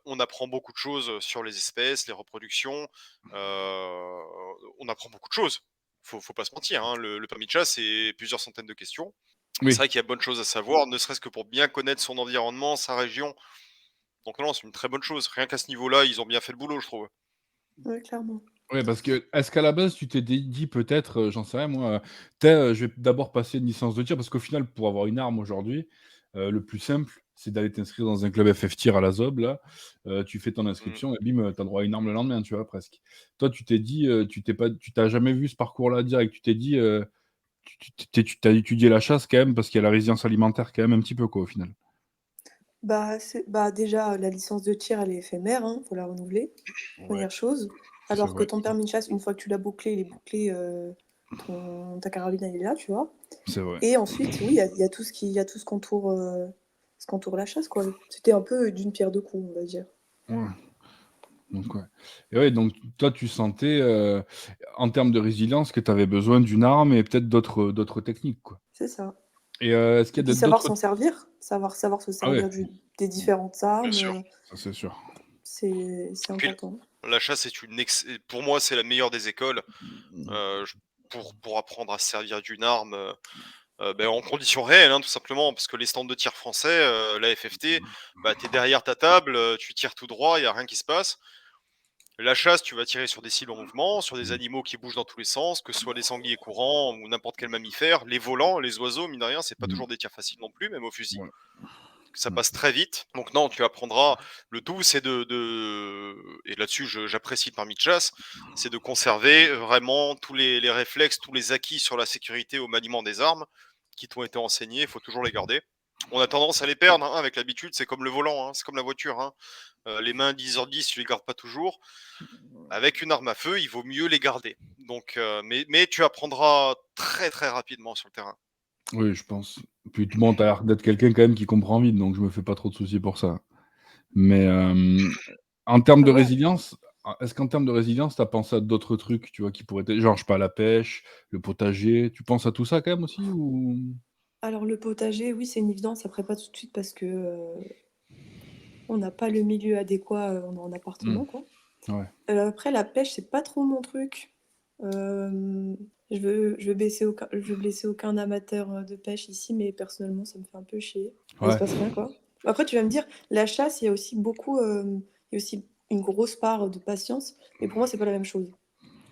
on apprend beaucoup de choses sur les espèces, les reproductions. On apprend beaucoup de choses. Faut pas se mentir, hein. Le permis de chasse, c'est plusieurs centaines de questions. C'est Oui. vrai qu'il y a bonne chose à savoir, ne serait-ce que pour bien connaître son environnement, sa région. Donc non, c'est une très bonne chose. Rien qu'à ce niveau-là, ils ont bien fait le boulot, je trouve. Ouais, clairement. Ouais, parce que est-ce qu'à la base, tu t'es dit peut-être, j'en sais rien moi, tiens, je vais d'abord passer une licence de tir parce qu'au final, pour avoir une arme aujourd'hui, le plus simple, c'est d'aller t'inscrire dans un club FF tir à la ZOB là, tu fais ton Mmh. inscription et bim, tu as droit à une arme le lendemain, tu vois? Presque. Toi, tu t'es dit, tu t'as jamais vu ce parcours-là direct, tu t'es dit, tu as étudié la chasse quand même parce qu'il y a la résilience alimentaire quand même un petit peu quoi, au final? Bah, déjà, la licence de tir, elle est éphémère, hein, faut la renouveler, Ouais, première chose. c'est Alors que vrai, ton permis de chasse, une fois que tu l'as bouclé, il est bouclé, ton ta carabine, elle est là, tu vois? c'est vrai. Et ensuite, oui, il y a tout il y a tout ce qu'entoure la chasse, quoi. C'était un peu d'une pierre deux coups, on va dire. Ouais. Donc ouais. Et ouais, donc toi, tu sentais, en termes de résilience, que tu avais besoin d'une arme et peut-être d'autres techniques, quoi? C'est ça. Et est-ce Et qu'il y puis a savoir d'autres... s'en servir, savoir se Ah ouais, servir des différentes Bien armes, sûr. ça c'est sûr. c'est Puis important. la chasse est pour moi, c'est la meilleure des écoles je- pour apprendre à se servir d'une arme en conditions réelles, hein, tout simplement, parce que les stands de tir français, la FFT, bah, tu es derrière ta table, tu tires tout droit, il n'y a rien qui se passe. La chasse, tu vas tirer sur des cibles en mouvement, sur des animaux qui bougent dans tous les sens, que ce soit des sangliers courants ou n'importe quel mammifère. Les volants, les oiseaux, mine de rien, c'est pas Mm. toujours des tirs faciles non plus, même au fusil. Ouais. Ça Mm. passe très vite. Donc non, tu apprendras. Le tout, c'est et là-dessus, j'apprécie le permis de chasse, c'est de conserver vraiment tous les réflexes, tous les acquis sur la sécurité au maniement des armes qui t'ont été enseignés. Il faut toujours les garder. On a tendance à les perdre hein, avec l'habitude. C'est comme le volant, hein, c'est comme la voiture. Hein. Les mains 10h10, tu les gardes pas toujours. Avec une arme à feu, il vaut mieux les garder. Donc, mais tu apprendras très très rapidement sur le terrain. Oui, je pense. Puis bon, t'as l'air d'être quelqu'un quand même qui comprend vite, donc je me fais pas trop de soucis pour ça. Mais en termes Ah de ouais. résilience, est-ce qu'en termes de résilience, t'as pensé à d'autres trucs, tu vois, qui pourraient être... Genre, je sais pas, la pêche, le potager, tu penses à tout ça quand même aussi ou... Alors le potager, oui, c'est une évidence. Après, pas tout de suite parce que on n'a pas le milieu adéquat en appartement, quoi. Ouais. Après, la pêche, c'est pas trop mon truc. Euh, je veux blesser aucun amateur de pêche ici, mais personnellement, ça me fait un peu chier. Il se Ouais. passe rien, quoi. Après, tu vas me dire, la chasse, il y a aussi il y a aussi une grosse part de patience, mais pour moi, c'est pas la même chose.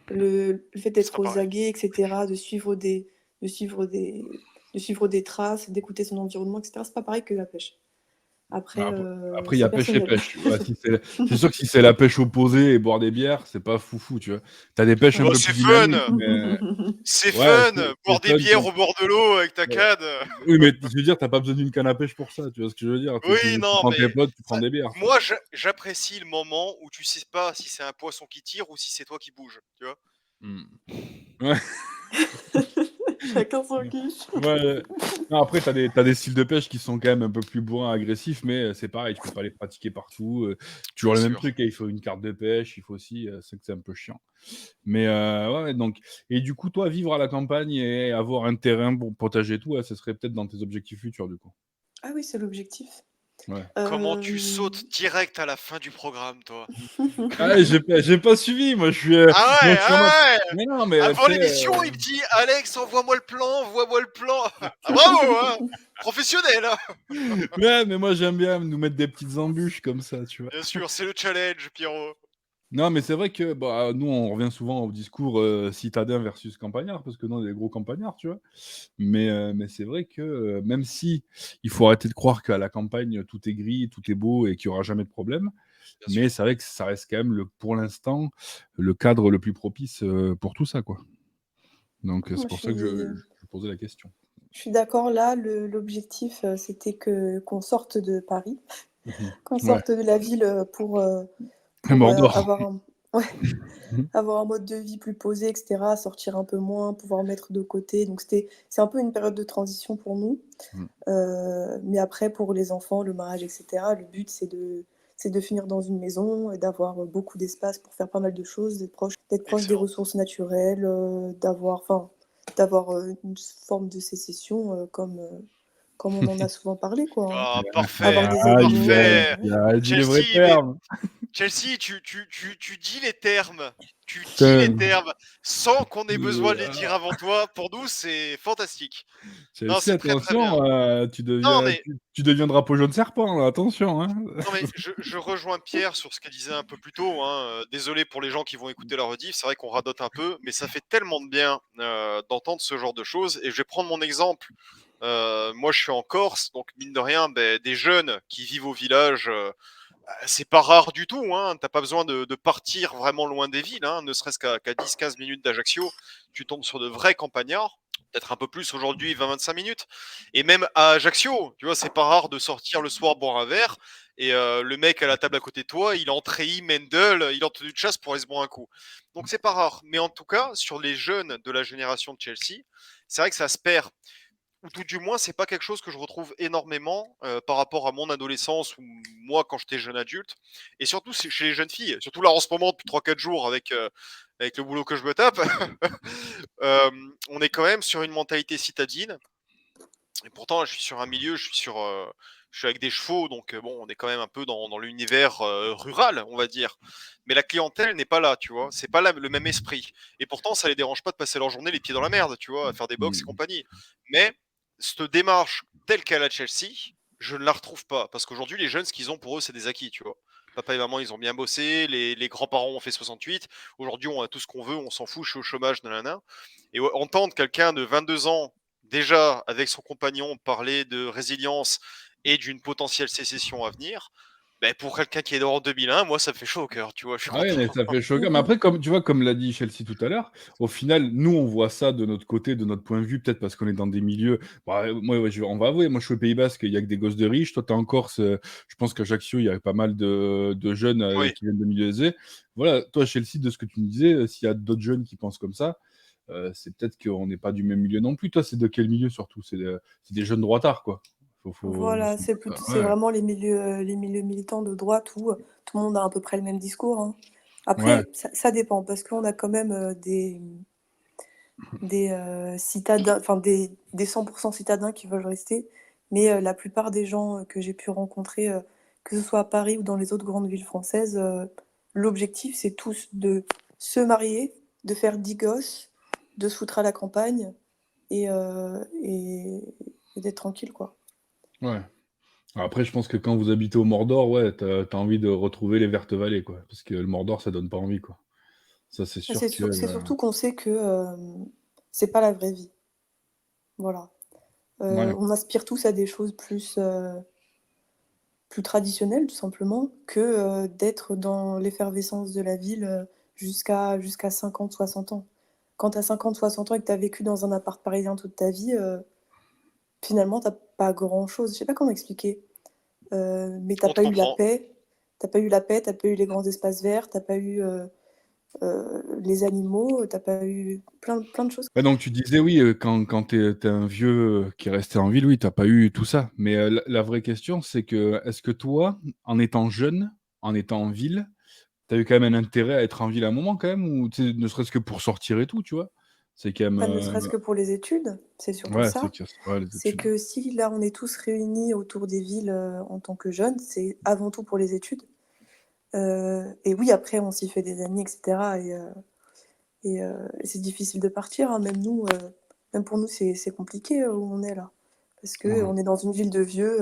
Le fait C'est d'être pas aux pareil. aguets, etc., de suivre des traces, d'écouter son environnement, etc., c'est pas pareil que la pêche. Après, Après, il y c'est a pêche et personnel. pêche. Ouais, c'est sûr que si c'est la pêche opposée et boire des bières, c'est pas foufou, tu vois. T'as des pêches un Oh, peu c'est plus dynamiques, fun! mais C'est ouais, fun! c'est Boire des fun bières au bord de l'eau avec ta ouais. canne. Oui, mais je veux dire, t'as pas besoin d'une canne à pêche pour ça, tu vois ce que je veux dire? Oui, Tu non, prends tes mais potes, tu prends ça- des bières, tu vois. moi, j'apprécie le moment où tu sais pas si c'est un poisson qui tire ou si c'est toi qui bouge, tu vois. Mm. Ouais. Chacun son kiff. Ouais. Non, après, t'as des styles de pêche qui sont quand même un peu plus bourrins, agressifs, mais c'est pareil, tu peux pas les pratiquer partout. Toujours Bien le même sûr. truc, hein, il faut une carte de pêche, il faut aussi, c'est que c'est un peu chiant. Mais ouais, donc, et du coup, toi, vivre à la campagne et avoir un terrain pour potager et tout, ouais, ce serait peut-être dans tes objectifs futurs, du coup. Ah oui, c'est l'objectif. Ouais. Comment tu Euh, sautes direct à la fin du programme, toi? Ah, j'ai pas suivi, Ah moi, ouais, je suis en mode. ah ouais! Mais non, mais tu Avant sais. l'émission, il me dit Alex, envoie-moi le plan, envoie-moi le plan. Ah bravo, hein! Professionnel, hein! Ouais, mais moi, j'aime bien nous mettre des petites embûches comme ça, tu vois. Bien sûr, c'est le challenge, Pierrot. Non, mais c'est vrai que bah, nous, on revient souvent au discours citadin versus campagnard, parce que nous, on est des gros campagnards, tu vois. Mais c'est vrai que même si il faut arrêter de croire qu'à la campagne, tout est gris, tout est beau et qu'il n'y aura jamais de problème, Bien sûr. mais c'est vrai que ça reste quand même, pour l'instant, le cadre le plus propice pour tout ça, quoi. Donc moi, c'est pour ça que je posais la question. je suis d'accord. Là, l'objectif, c'était qu'on sorte de Paris, Mhm. qu'on Ouais, sorte de la ville pour Mordor. ouais, Mhm. avoir un mode de vie plus posé, etc., sortir un peu moins, pouvoir mettre de côté. Donc, c'est un peu une période de transition pour nous. Mhm. Mais après, pour les enfants, le mariage, etc., le but, c'est de finir dans une maison et d'avoir beaucoup d'espace pour faire pas mal de choses, d'être proche des Excellent. ressources naturelles, d'avoir une forme de sécession comme on en a souvent parlé, quoi. Hein. Ah, Avoir parfait, des Aïe, animaux. aïe, parfait. aïe, dis les vrais Chelsea, mais termes. Chelsea, tu dis les termes. Tu dis les Putain. termes sans qu'on ait besoin de les dire Ah. avant toi. Pour nous, c'est fantastique. Non, Chelsea, c'est très très bien. attention, Non, mais tu deviens drapeau jaune serpent, là, attention, hein. Non mais je rejoins Pierre sur ce qu'il disait un peu plus tôt, hein, désolé pour les gens qui vont écouter la rediff, c'est vrai qu'on radote un peu, mais ça fait tellement de bien, d'entendre ce genre de choses et je vais prendre mon exemple. Moi je suis en Corse, donc mine de rien, des jeunes qui vivent au village, c'est pas rare du tout, hein. Tu pas besoin de partir vraiment loin des villes, hein, ne serait-ce qu'à 10-15 minutes d'Ajaccio, tu tombes sur de vrais campagnards. Peut-être un peu plus aujourd'hui, 20-25 minutes. Et même à Ajaccio, tu vois, c'est pas rare de sortir le soir boire un verre et le mec à la table à côté de toi, il est en treillis, Mendel, il est en tenue de chasse pour aller se boire un coup. Donc c'est pas rare. Mais en tout cas, sur les jeunes de la génération de Chelsea, c'est vrai que ça se perd. Ou tout du moins, c'est pas quelque chose que je retrouve énormément par rapport à mon adolescence ou moi quand j'étais jeune adulte. Et surtout chez les jeunes filles. Surtout là en ce moment, depuis 3-4 jours, avec le boulot que je me tape, on est quand même sur une mentalité citadine Et pourtant, je suis sur un milieu, je suis avec des chevaux, donc bon, on est quand même un peu dans l'univers, rural, on va dire. Mais la clientèle n'est pas là, tu vois? C'est pas le même esprit. Et pourtant, ça les dérange pas de passer leur journée les pieds dans la merde, tu vois? À faire des box et Mmh. compagnie. Mais cette démarche telle qu'elle a Chelsea, je ne la retrouve pas. Parce qu'aujourd'hui, les jeunes, ce qu'ils ont pour eux, c'est des acquis, tu vois? Papa et maman, ils ont bien bossé, les grands-parents ont fait 68. Aujourd'hui, on a tout ce qu'on veut, on s'en fout, je suis au chômage, nanana. Et entendre quelqu'un de 22 ans, déjà avec son compagnon, parler de résilience et d'une potentielle sécession à venir, ben pour quelqu'un qui est en 2001, moi ça me fait chaud au cœur, tu vois, je suis Ah oui, content. mais ça fait choquant. Mais Mhm. après, comme tu vois, comme l'a dit Chelsea tout à l'heure, au final, nous, on voit ça de notre côté, de notre point de vue, peut-être parce qu'on est dans des milieux. Bah, moi, ouais, on va avouer, moi, je suis au Pays Basque, il y a que des gosses de riches. Toi, t'es en Corse, je pense qu'Ajaccio, il y a pas mal de jeunes Oui, qui viennent de milieux aisés. Voilà, toi, Chelsea, de ce que tu me disais, s'il y a d'autres jeunes qui pensent comme ça, c'est peut-être qu'on n'est pas du même milieu non plus. Toi, c'est de quel milieu surtout? C'est des jeunes droitards, quoi. Voilà, c'est plutôt, c'est Ouais, vraiment les milieux militants de droite où tout le monde a à peu près le même discours, hein. ouais, Après, ça dépend, parce qu'on a quand même des citadins, enfin des 100% citadins qui veulent rester, mais la plupart des gens que j'ai pu rencontrer, que ce soit à Paris ou dans les autres grandes villes françaises, l'objectif c'est tous de se marier, de faire 10 gosses, de se foutre à la campagne et d'être tranquille, quoi. ouais. Après, je pense que quand vous habitez au Mordor, ouais, t'as envie de retrouver les vertes vallées, quoi. Parce que le Mordor, ça donne pas envie, quoi. Ça, c'est Et sûr que. c'est surtout qu'on sait que c'est pas la vraie vie. Voilà. Ouais, On aspire tous à des choses plus traditionnelles, tout simplement, que d'être dans l'effervescence de la ville jusqu'à 50, 60 ans. Quand tu as 50, 60 ans et que tu as vécu dans un appart parisien toute ta vie, finalement, t'as pas grand-chose. Je sais pas comment expliquer. Mais t'as on te pas eu la comprend. paix. T'as pas eu la paix, t'as pas eu les grands espaces verts, t'as pas eu les animaux, t'as pas eu plein de choses. ouais, donc tu disais oui, quand t'es un vieux qui est resté en ville, oui, t'as pas eu tout ça. Mais la vraie question, c'est que est-ce que toi, en étant jeune, en étant en ville, t'as eu quand même un intérêt à être en ville à un moment quand même, ou tu sais, ne serait-ce que pour sortir et tout, tu vois? C'est quand même. Bah, ne serait-ce que pour les études, c'est surtout Ouais, c'est ça. que ouais, les C'est études. que si là on est tous réunis autour des villes en tant que jeunes, c'est avant tout pour les études. Et oui, après on s'y fait des amis, etc. Et c'est difficile de partir, hein. Même nous, même pour nous, c'est compliqué où on est là. Parce que Ouais. on est dans une ville de vieux,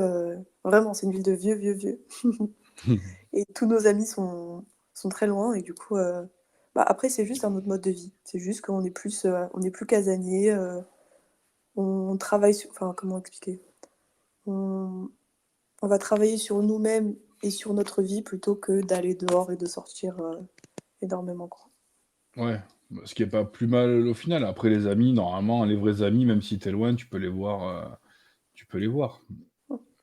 vraiment, c'est une ville de vieux, vieux, vieux. Et tous nos amis sont très loin et du coup, bah, après c'est juste un autre mode de vie. C'est juste qu'on est plus, on est plus casanier, on travaille sur, enfin, comment expliquer? On on va travailler sur nous-mêmes et sur notre vie plutôt que d'aller dehors et de sortir, énormément, quoi. Ouais, bah, ce qui est pas plus mal au final. Après les amis, normalement, les vrais amis, même si tu es loin, tu peux les voir, tu peux les voir.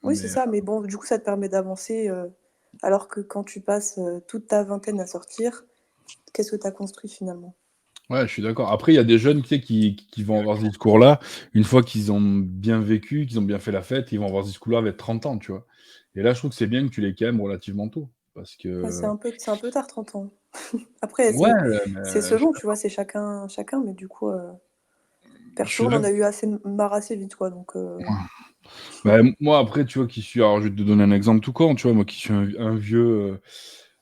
Oui, c'est Mais ça, mais bon, du coup, ça te permet d'avancer, alors que quand tu passes, toute ta vingtaine à sortir, qu'est-ce que tu as construit finalement? ouais, je suis d'accord. Après, il y a des jeunes, tu sais, qui vont avoir ce discours-là, une fois qu'ils ont bien vécu, qu'ils ont bien fait la fête, ils vont avoir ce discours-là avec 30 ans, tu vois? Et là, je trouve que c'est bien que tu l'aies quand même relativement tôt, parce Ouais, que c'est un peu tard 30 ans. Après, ouais, c'est mais je suis selon, tu vois? d'accord. C'est chacun, mais du coup, Je perso, suis on en d'ac a eu assez marre assez vite, quoi, donc Bah, moi, après, tu vois, qui suis alors je vais te donner un exemple tout con, tu vois? Moi qui suis un vieux,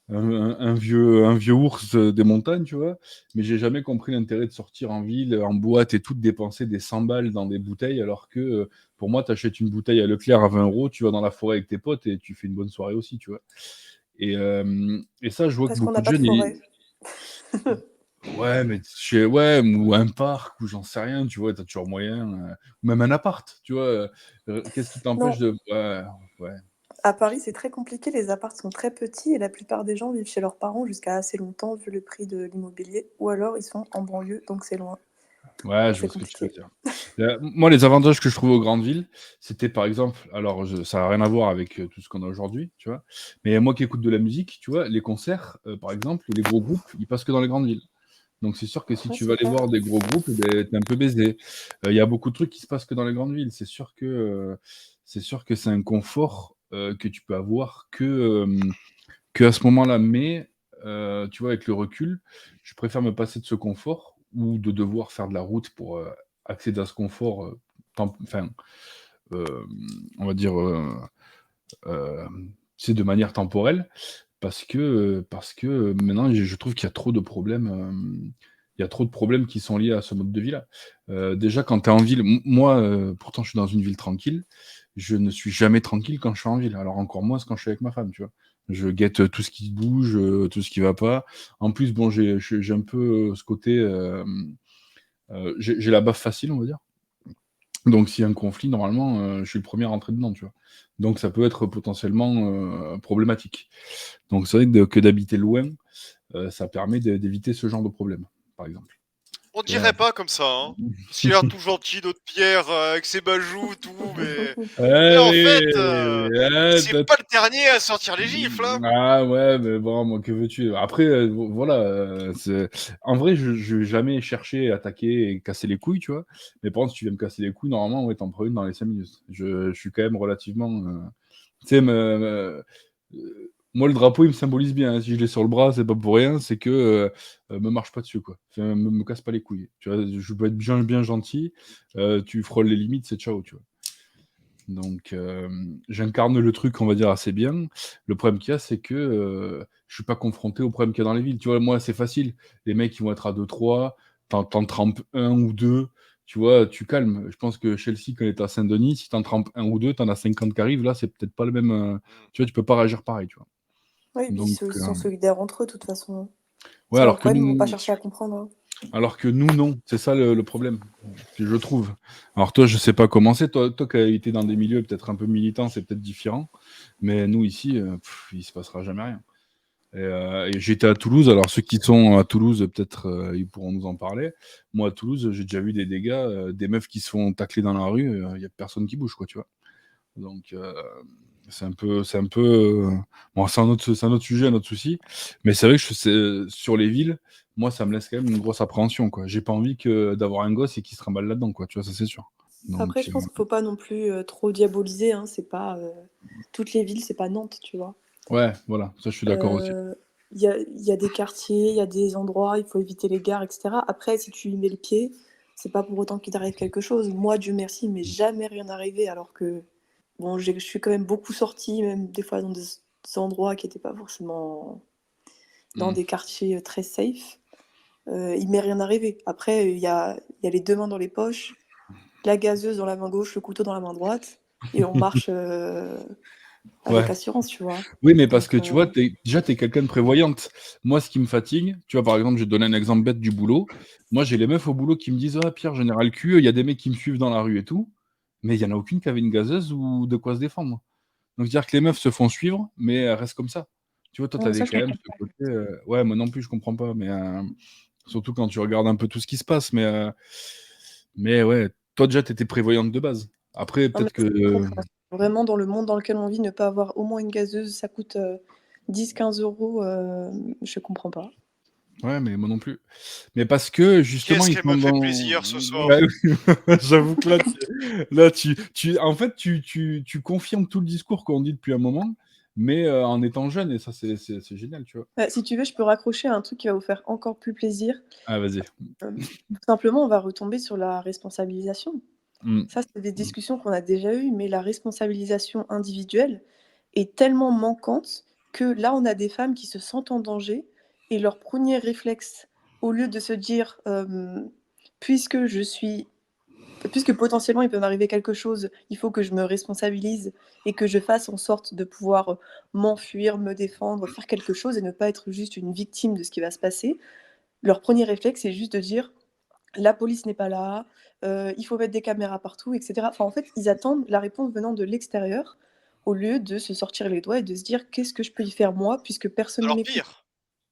un vieux ours, des montagnes, tu vois? Mais j'ai jamais compris l'intérêt de sortir en ville, en boîte et tout, de dépenser des 100 balles dans des bouteilles alors que, pour moi, tu achètes une bouteille à Leclerc à 20 €, tu vas dans la forêt avec tes potes et tu fais une bonne soirée aussi, tu vois? Et ça, je vois que parce qu'on beaucoup n'a de pas de jeunes, forêt. ouais, mais chez ouais, ou un parc ou j'en sais rien, tu vois? Tu as toujours moyen, ou même un appart, tu vois? Qu'est-ce qui t'empêche Non, de ouais, ouais. à Paris, c'est très compliqué, les apparts sont très petits et la plupart des gens vivent chez leurs parents jusqu'à assez longtemps vu le prix de l'immobilier ou alors ils sont en banlieue, donc c'est loin. Ouais, je C'est vois ce que tu veux compliqué. dire. Moi, les avantages que je trouvais aux grandes villes, c'était par exemple, alors ça a rien à voir avec tout ce qu'on a aujourd'hui, tu vois. Mais moi qui écoute de la musique, tu vois, les concerts, par exemple, les gros groupes, ils passent que dans les grandes villes. Donc c'est sûr que si Ouais, tu vas c'est aller clair. voir des gros groupes, eh ben, t'es un peu baisé. Il y a beaucoup de trucs qui se passent que dans les grandes villes. C'est sûr que c'est un confort que tu peux avoir que à ce moment-là. Mais tu vois, avec le recul, je préfère me passer de ce confort ou de devoir faire de la route pour accéder à ce confort, enfin, on va dire, c'est de manière temporelle, parce que maintenant, je trouve qu'il y a trop de problèmes. Il y a trop de problèmes qui sont liés à ce mode de vie-là. Déjà, quand tu es en ville, moi, pourtant, je suis dans une ville tranquille. Je ne suis jamais tranquille quand je suis en ville. Alors, encore moins quand je suis avec ma femme, tu vois. Je guette tout ce qui bouge, tout ce qui va pas. En plus, bon, j'ai un peu ce côté. J'ai la baffe facile, on va dire. Donc, s'il y a un conflit, normalement, je suis le premier à rentrer dedans, tu vois. Donc, ça peut être potentiellement problématique. Donc, c'est vrai que d'habiter loin, ça permet d'éviter ce genre de problème, par exemple. On Tu vois. dirait pas comme ça, hein. Parce qu'il a l'air tout gentil, notre Pierre, avec ses bajoux, tout, mais... Mais Ah en oui, fait, c'est pas le dernier à sortir les gifles, hein. ah ouais, mais bon, moi, que veux-tu? Après, voilà, en vrai, je vais jamais chercher à attaquer et casser les couilles, tu vois. Mais par contre, si tu viens me casser les couilles, normalement, ouais, t'en prends une dans les 5 minutes. Je suis quand même relativement. Tu sais, moi, le drapeau, il me symbolise bien, hein. Si je l'ai sur le bras, c'est pas pour rien, c'est que me marche pas dessus, quoi. Enfin, me casse pas les couilles. Tu vois, je peux être bien, bien gentil, tu frôles les limites, c'est ciao, tu vois. Donc, j'incarne le truc, on va dire, assez bien. Le problème qu'il y a, c'est que je suis pas confronté aux problèmes qu'il y a dans les villes. Tu vois, moi, c'est facile. Les mecs, ils vont être à 2-3, t'en trempes un ou deux, tu vois, tu calmes. Je pense que Chelsea, quand elle est à Saint-Denis, si t'en trempes un ou deux, t'en as 50 qui arrivent, là, c'est peut-être pas le même. Tu vois, tu peux pas réagir pareil, tu vois. Oui, et puis Donc, ils sont solidaires entre eux, de toute façon. ouais, S'il y a un alors que problème, ils vont pas nous, chercher à comprendre, hein. non. C'est ça le problème, que je trouve. Alors toi, je sais pas comment c'est. Toi qui as été dans des milieux peut-être un peu militants, c'est peut-être différent. Mais nous, ici, il se passera jamais rien. Et j'étais à Toulouse. Alors ceux qui sont à Toulouse, peut-être ils pourront nous en parler. Moi, à Toulouse, j'ai déjà vu des dégâts, des meufs qui se font tacler dans la rue. Il y a personne qui bouge, quoi, tu vois. Donc bon, c'est un autre sujet, un autre souci. Mais c'est vrai que sur les villes, moi, ça me laisse quand même une grosse appréhension, quoi. J'ai pas envie d'avoir un gosse et qu'il se trimballe là-dedans, quoi. Tu vois, ça c'est sûr. Après, Donc je pense qu'il faut pas non plus trop diaboliser, hein. C'est pas toutes les villes, c'est pas Nantes, tu vois. ouais, voilà, ça je suis d'accord aussi. Il y a des quartiers, il y a des endroits, il faut éviter les gares, etc. Après, si tu y mets le pied, c'est pas pour autant qu'il t'arrive quelque chose. Moi, Dieu merci, il m'est jamais rien arrivé, alors que bon, je suis quand même beaucoup sortie, même des fois dans des endroits qui n'étaient pas forcément dans Mm. des quartiers très safe. Il m'est rien arrivé. Après, il y a les deux mains dans les poches, la gazeuse dans la main gauche, le couteau dans la main droite, et on marche avec Ouais. assurance, tu vois. Oui, mais parce Donc, que tu vois, déjà, tu es quelqu'un de prévoyante. Moi, ce qui me fatigue, tu vois, par exemple, je vais te donner un exemple bête du boulot. Moi, j'ai les meufs au boulot qui me disent: Ah, Pierre, j'en ai ras le cul, il y a des mecs qui me suivent dans la rue et tout. Mais il n'y en a aucune qui avait une gazeuse ou de quoi se défendre. Donc, c'est-à-dire que les meufs se font suivre, mais elles restent comme ça. Tu vois, toi, tu as ça, je quand même comprends. ce côté. Ouais, moi non plus, je comprends pas. Mais surtout quand tu regardes un peu tout ce qui se passe. Mais ouais, toi, déjà, tu étais prévoyante de base. Après, Non, mais peut-être c'est que. vraiment dans le monde dans lequel on vit, ne pas avoir au moins une gazeuse, ça coûte 10-15 euros, je comprends pas. Ouais, mais moi non plus. Mais parce que justement, Qu'est-ce ils qu'elle sont me fait dans. plaisir ce soir. Ouais, oui, j'avoue que en fait, tu confirmes tout le discours qu'on dit depuis un moment, mais en étant jeune, et ça, c'est génial, tu vois. Si tu veux, je peux raccrocher à un truc qui va vous faire encore plus plaisir. Ah, vas-y. Tout simplement, on va retomber sur la responsabilisation. Mm. Ça, c'est des discussions qu'on a déjà eues, mais la responsabilisation individuelle est tellement manquante que là, on a des femmes qui se sentent en danger et leur premier réflexe, au lieu de se dire, puisque je suis puisque potentiellement il peut m'arriver quelque chose, il faut que je me responsabilise et que je fasse en sorte de pouvoir m'enfuir, me défendre, faire quelque chose et ne pas être juste une victime de ce qui va se passer. Leur premier réflexe, c'est juste de dire: «La police n'est pas là, il faut mettre des caméras partout» et cetera. Enfin, en fait, ils attendent la réponse venant de l'extérieur, au lieu de se sortir les doigts et de se dire: «Qu'est-ce que je peux y faire moi puisque personne ne Alors m'écoute?» pire,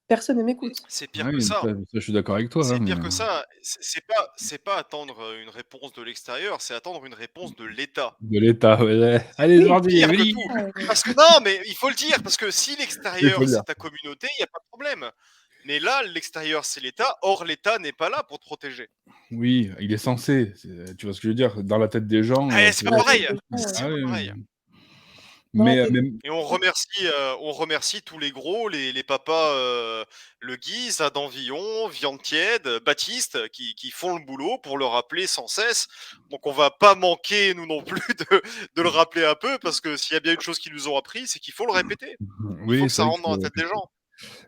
Personne ne m'écoute. c'est pire que Oui, ça. je suis d'accord avec toi, hein, C'est mais pire que ça. C'est pas attendre une réponse de l'extérieur, c'est attendre une réponse de l'État. de l'État, ouais. Allez, Oui, Jordi, Pire que oui, tout. Parce que non, mais il faut le dire, parce que si il faut l'extérieur le dire. c'est ta communauté, il y a pas de problème. Mais là, l'extérieur c'est l'État, or l'État n'est pas là pour te protéger. Oui, il est censé. Tu vois ce que je veux dire? Dans la tête des gens, Eh, c'est c'est pas dans la tête pareil! des gens, C'est ah pas oui, pareil. Mais, t'es- mais Et on remercie tous les gros, les papas, Le Guise, Adam Villon, Viande Tiède, Baptiste, qui font le boulot pour le rappeler sans cesse. Donc on va pas manquer, nous non plus, de le rappeler un peu, parce que s'il y a bien une chose qu'ils nous ont appris, c'est qu'il faut le répéter. Il faut oui, que c'est ça vrai que rentre dans la tête des gens.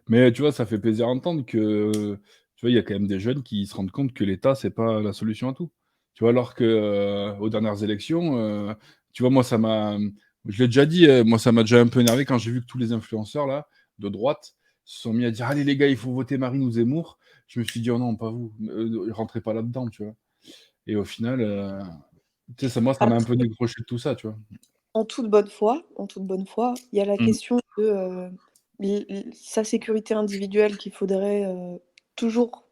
mais tu vois, ça fait plaisir à entendre que, tu vois, il y a quand même des jeunes qui se rendent compte que l'État, c'est pas la solution à tout. Tu vois? Alors que, aux dernières élections, tu vois, moi, je l'ai déjà dit, moi, ça m'a déjà un peu énervé quand j'ai vu que tous les influenceurs là, de droite, se sont mis à dire: «Allez les gars, il faut voter Marine ou Zemmour». Je me suis dit: «Oh non, pas vous, rentrez pas là-dedans», tu vois? Et au final, tu sais, ça m'a un peu décroché de tout ça, tu vois? En toute bonne foi, il y a la Mmh. question de, sa sécurité individuelle qu'il faudrait, toujours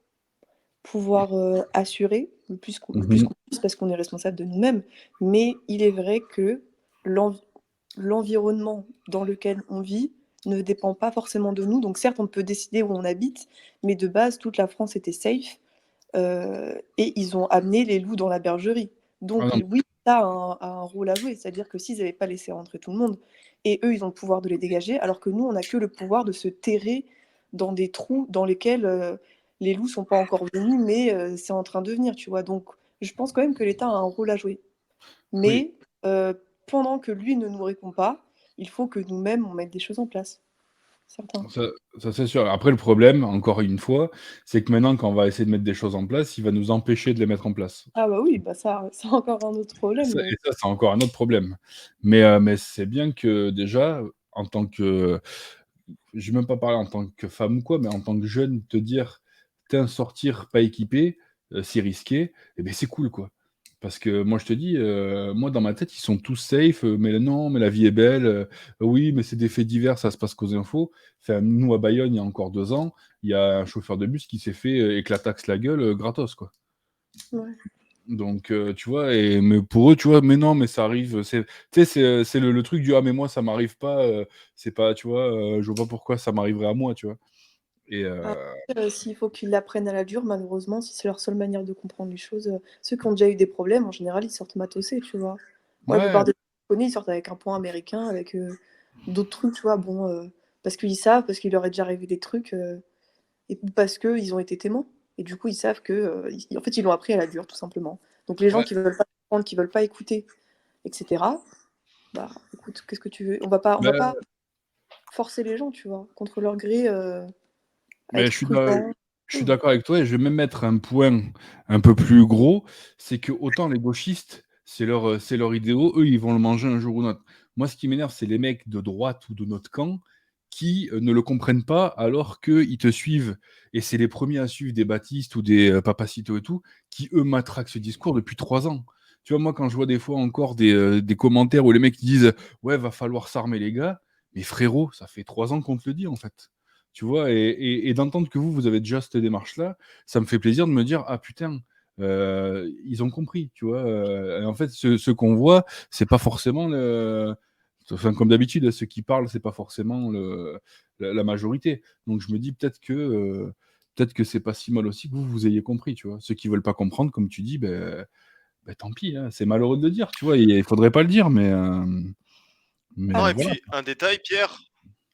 pouvoir, assurer le plus Mmh. qu'on puisse parce qu'on est responsable de nous-mêmes. Mais il est vrai que l'environnement dans lequel on vit ne dépend pas forcément de nous. Donc certes, on peut décider où on habite, mais de base, toute la France était safe. Et ils ont amené les loups dans la bergerie. Ah Donc non, oui, ça a un rôle à jouer, c'est-à-dire que s'ils n'avaient pas laissé rentrer tout le monde, et eux, ils ont le pouvoir de les dégager, alors que nous, on n'a que le pouvoir de se terrer dans des trous dans lesquels les loups sont pas encore venus, mais c'est en train de venir, tu vois. Donc je pense quand même que l'État a un rôle à jouer. oui. Mais pendant que lui ne nous répond pas, il faut que nous-mêmes, on mette des choses en place. Certains. Ça ça, c'est sûr. Après le problème, encore une fois, c'est que maintenant quand on va essayer de mettre des choses en place, il va nous empêcher de les mettre en place. Ah bah oui, bah ça, c'est encore un autre problème. Et ça, c'est encore un autre problème. Mais c'est bien que déjà, en tant que je vais même pas parler en tant que femme ou quoi, mais en tant que jeune, te dire: «Tiens, sortir pas équipé, c'est risqué», et beh, c'est cool, quoi. Parce que moi, je te dis, moi, dans ma tête, ils sont tous safe, mais non, mais la vie est belle, oui, mais c'est des faits divers, ça se passe qu'aux infos. Enfin, nous, à Bayonne, il y a encore 2 ans, il y a un chauffeur de bus qui s'est fait, éclataxe la gueule, gratos, quoi. Ouais. Donc tu vois? Mais pour eux, tu vois? Mais non, mais ça arrive, c'est tu sais, c'est le truc du: «Ah mais moi ça m'arrive pas, c'est pas» tu vois? Je vois pas pourquoi ça m'arriverait à moi, tu vois? Et S'il faut qu'ils l'apprennent à la dure, malheureusement, si c'est leur seule manière de comprendre les choses, ceux qui ont déjà eu des problèmes, en général, ils sortent matossés, tu vois? Moi, la ouais, plupart des gens que je connais, ils sortent avec un point américain, avec, d'autres trucs, tu vois? Bon, parce qu'ils savent, parce qu'il leur est déjà arrivé des trucs, et parce qu'ils ont été témoins et du coup, ils savent que, ils en fait, ils l'ont appris à la dure, tout simplement. Donc les gens ouais, qui veulent pas comprendre, qui veulent pas écouter et cetera, bah, écoute, qu'est-ce que tu veux? On va bah, pas forcer les gens, tu vois? Contre leur gré, à mais être prudents. je suis d'accord avec toi et je vais même mettre un point un peu plus gros, c'est que autant les gauchistes, c'est leur idéaux, eux, ils vont le manger un jour ou l'autre. Moi, ce qui m'énerve, c'est les mecs de droite ou de notre camp qui, ne le comprennent pas alors qu'ils te suivent et c'est les premiers à suivre des Baptiste ou des, Papacito et tout, qui eux matraquent ce discours depuis 3 ans. Tu vois, moi, quand je vois des fois encore des commentaires où les mecs disent: «Ouais, va falloir s'armer les gars», mais frérot, ça fait 3 ans qu'on te le dit, en fait. Tu vois? Et d'entendre que vous avez déjà cette démarche-là, ça me fait plaisir de me dire: «Ah putain, ils ont compris», tu vois? Et en fait, ceux qu'on voit, c'est pas forcément enfin, comme d'habitude, ceux qui parlent, c'est pas forcément la majorité. Donc je me dis peut-être que c'est pas si mal aussi que vous ayez compris, tu vois? Ceux qui veulent pas comprendre, comme tu dis, tant pis, hein, c'est malheureux de le dire, tu vois? Il faudrait pas le dire, mais Non, et voilà. puis un détail, Pierre,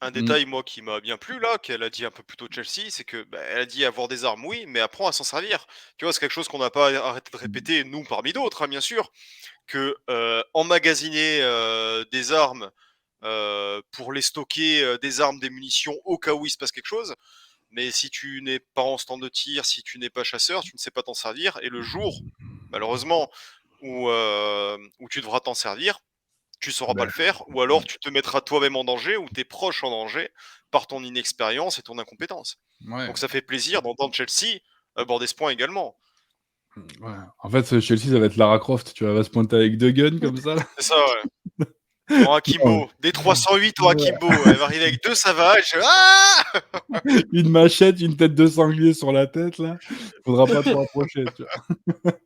un Mmh. détail, moi, qui m'a bien plu, là, qu'elle a dit un peu plus tôt Chelsea, c'est que, bah, elle a dit avoir des armes, oui, mais apprends à s'en servir. Tu vois, c'est quelque chose qu'on n'a pas arrêté de répéter, nous, parmi d'autres, hein, bien sûr, que emmagasiner des armes pour les stocker, des armes, des munitions, au cas où il se passe quelque chose, mais si tu n'es pas en stand de tir, si tu n'es pas chasseur, tu ne sais pas t'en servir, et le jour, malheureusement, où tu devras t'en servir, tu sauras pas Bah, le faire, ou alors tu te mettras toi-même en danger ou tes proches en danger par ton inexpérience et ton incompétence. ouais. Donc ça fait plaisir d'entendre Chelsea aborder ce point également. Ouais. En fait, Chelsea, ça va être Lara Croft, tu vois? Elle va se pointer avec 2 guns comme ça là. C'est ça, ouais. En Non, akimbo, D308 en akimbo, elle va arriver avec 2 savages. Ah une machette, une tête de sanglier sur la tête là, faudra pas trop approcher, tu vois?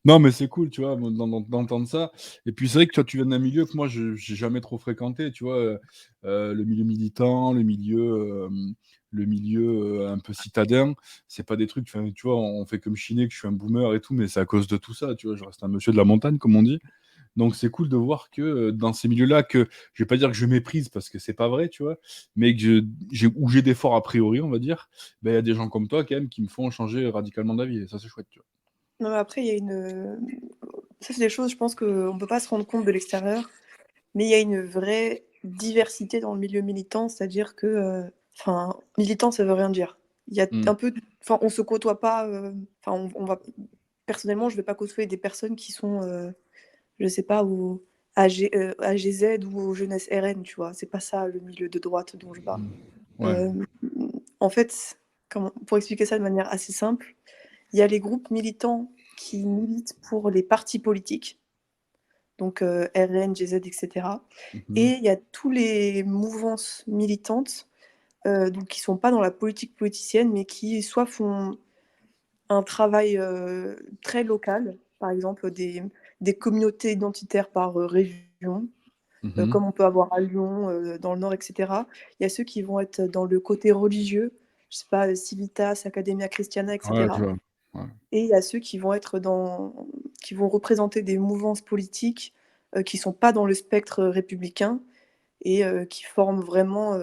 Non, mais c'est cool, tu vois? Bon, d'entendre ça et puis c'est vrai que toi, tu viens d'un milieu que moi je j'ai jamais trop fréquenté, tu vois? Le milieu militant, le milieu, un peu citadin, c'est pas des trucs enfin, tu vois? On fait comme chiner que je suis un boomer et tout, mais c'est à cause de tout ça, tu vois? Je reste un monsieur de la montagne, comme on dit. Donc c'est cool de voir que dans ces milieux-là, que je vais pas dire que je méprise parce que c'est pas vrai, tu vois, mais que où j'ai des forts a priori, on va dire, ben, il y a des gens comme toi quand même qui me font changer radicalement d'avis et ça c'est chouette, tu vois. Non, mais après, il y a une. Ça, c'est des choses, je pense qu'on ne peut pas se rendre compte de l'extérieur, mais il y a une vraie diversité dans le milieu militant, c'est-à-dire que. Enfin, militant, ça veut rien dire. Il y a Mmh. un peu. Enfin, on se côtoie pas. Enfin, on va. Personnellement, je vais pas côtoyer des personnes qui sont, je sais pas, ou AGZ ou aux Jeunesse RN, tu vois. C'est pas ça le milieu de droite dont je parle. Mmh. Ouais. En fait, pour expliquer ça de manière assez simple, il y a les groupes militants qui militent pour les partis politiques, donc RN, GZ, etc. Mmh. Et il y a tous les mouvances militantes, donc qui sont pas dans la politique politicienne, mais qui soit font un travail très local, par exemple des communautés identitaires par région, Mmh. comme on peut avoir à Lyon, dans le Nord, etc. Il y a ceux qui vont être dans le côté religieux, je sais pas, Civitas, Academia Christiana, Ouais, je etc. vois. Ouais. Et il y a ceux qui vont qui vont représenter des mouvances politiques qui sont pas dans le spectre républicain et qui forment vraiment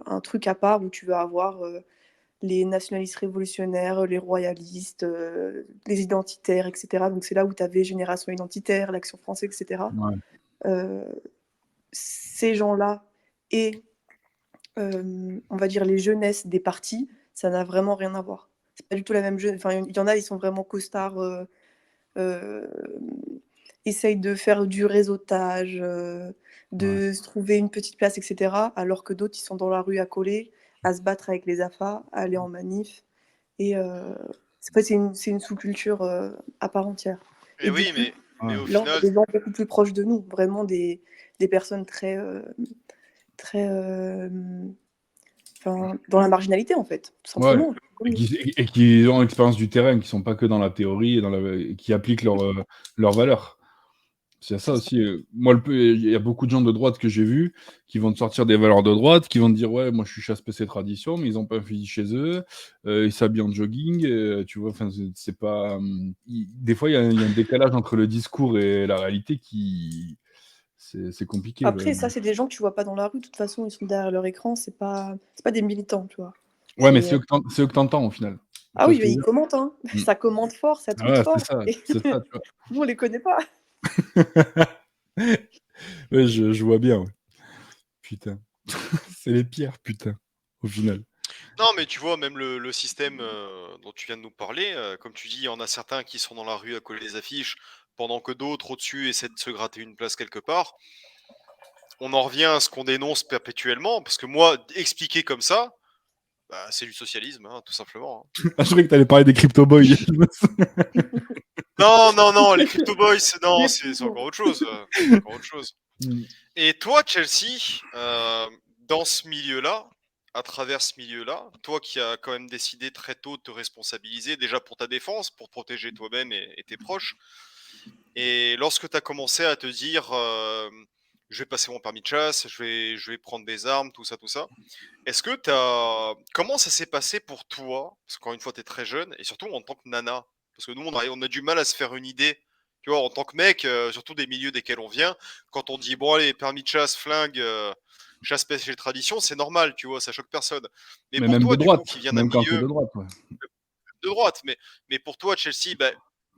un truc à part où tu vas avoir les nationalistes révolutionnaires, les royalistes, les identitaires, etc. Donc c'est là où tu avais Génération Identitaire, l'Action française, etc. Ouais. Euh, Ces gens-là et on va dire les jeunesses des partis, ça n'a vraiment rien à voir. C'est pas du tout la même jeune. Enfin, il y en a, ils sont vraiment costards, euh, essayent de faire du réseautage, Ouais. de se trouver une petite place, etc. Alors que d'autres, ils sont dans la rue à coller, à se battre avec les AFA, à aller en manif. Et c'est une sous-culture à part entière. Et Et du oui, coup, mais Ouais. au là, on a final, des gens beaucoup plus proches de nous, vraiment des personnes très dans la marginalité, en fait, tout Ouais. simplement. Et qui ont l'expérience du terrain, qui sont pas que dans la théorie et qui appliquent leurs valeurs. C'est ça C'est ça. aussi, moi il y a beaucoup de gens de droite que j'ai vus, qui vont te sortir des valeurs de droite, qui vont te dire: «Ouais, moi je suis chasse PC tradition», mais ils ont pas un fusil chez eux, ils s'habillent en jogging, tu vois? Enfin, c'est pas, i des fois il y a un décalage entre le discours et la réalité qui c'est compliqué, Après, ça, c'est des gens que tu vois pas dans la rue. De toute façon, ils sont derrière leur écran. C'est pas des militants, tu vois. Ouais, mais C'est, c'est eux que tu entends au final. Tu Ah vois oui, ce que mais je ils veux dire? commentent, hein. Mmh. Ça commente fort, ça tweet Ouais, fort. Et c'est ça, tu vois? nous, on les connaît pas. Ouais, je vois bien, ouais. Putain, c'est les pires, putain, au final. non, mais tu vois, même le système dont tu viens de nous parler, comme tu dis, il y en a certains qui sont dans la rue à coller des affiches, pendant que d'autres au-dessus essaient de se gratter une place quelque part. On en revient à ce qu'on dénonce perpétuellement, parce que moi, expliquer comme ça, bah, c'est du socialisme, hein, tout simplement, hein. Ah, je croyais que tu allais parler des Crypto Boys. Non, non, non, les Crypto Boys, non, Les c'est pauvres. encore autre chose. C'est encore autre chose. Mmh. Et toi, Chelsea, dans ce milieu-là, à travers ce milieu-là, toi qui as quand même décidé très tôt de te responsabiliser, déjà pour ta défense, pour protéger toi-même et tes proches, et lorsque tu as commencé à te dire, je vais passer mon permis de chasse, je vais prendre des armes, tout ça, est-ce que comment ça s'est passé pour toi? Parce qu'encore une fois, tu es très jeune, et surtout en tant que nana. Parce que nous, on a du mal à se faire une idée. Tu vois, en tant que mec, surtout des milieux desquels on vient, quand on dit, bon, allez, permis de chasse, flingue, chasse, pêche et tradition, c'est normal, tu vois, ça choque personne. Mais Mais pour même de toi, du coup, qui droite, vient d'un même quand tu es milieu de droite, ouais. de droite, mais pour toi, Chelsea, bah,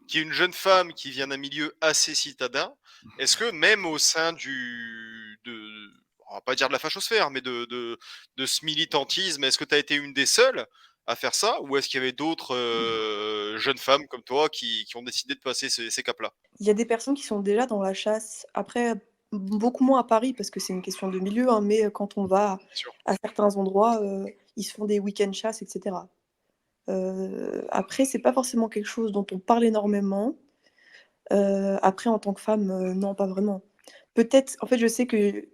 qui est une jeune femme qui vient d'un milieu assez citadin, est-ce que même au sein on va pas dire de la fachosphère, mais de ce militantisme, est-ce que tu as été une des seules à faire ça, ou est-ce qu'il y avait d'autres jeunes femmes comme toi qui ont décidé de passer ces caps-là? Il y a des personnes qui sont déjà dans la chasse. Après, beaucoup moins à Paris parce que c'est une question de milieu, hein, mais quand on va Bien sûr. à certains endroits, ils se font des week-ends chasse, etc. Après, c'est pas forcément quelque chose dont on parle énormément. Après, en tant que femme, non, pas vraiment. Peut-être, en fait, je sais que